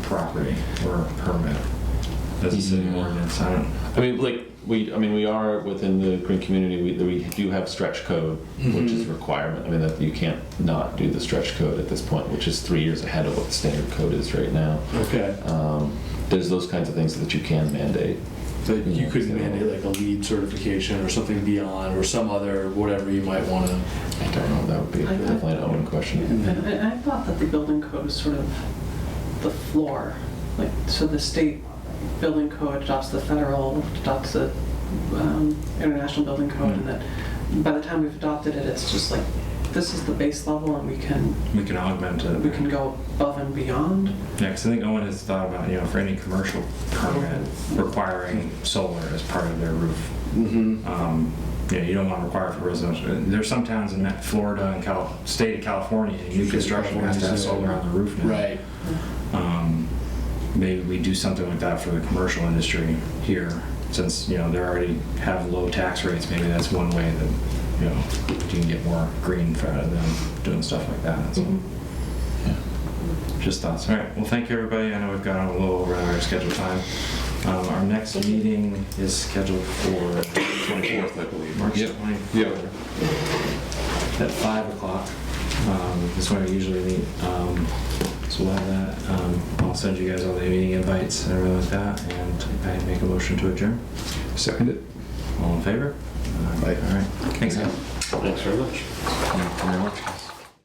property or permit. As a city ordinance, I don't. We are within the green community. We do have stretch code, which is a requirement. I mean, that you can't not do the stretch code at this point, which is 3 years ahead of what the standard code is right now. okay, There's those kinds of things that you can mandate. but you could mandate like a LEED certification or something beyond, or some other whatever you might want to. I don't know. That would be definitely an Owen question. And I thought that the building code was sort of the floor, like so the state building code adopts the federal, adopts the international building code, and that by the time we've adopted it, it's just like this is the base level and we can augment it. go above and beyond. Yeah, because I think Owen has thought about, for any commercial permit requiring solar as part of their roof. You don't want to require it for residential. There's some towns in Florida and state of California, new construction has to have solar on the roof now. Right. Maybe we do something like that for the commercial industry here, since they already have low tax rates. Maybe that's one way that you can get more green out of them doing stuff like that. So, just thoughts. All right. Well, thank you, everybody. I know we've gone a little over our scheduled time. Our next meeting is scheduled for 24th, I believe. March Yep. 24th Yep. at 5 o'clock. That's when we usually meet. So we'll have that. I'll send you guys all the meeting invites and everything like that, and I make a motion to adjourn. Second it. All in favor? Aye. All right. Thanks, guys. Thanks very much. Thank you very much.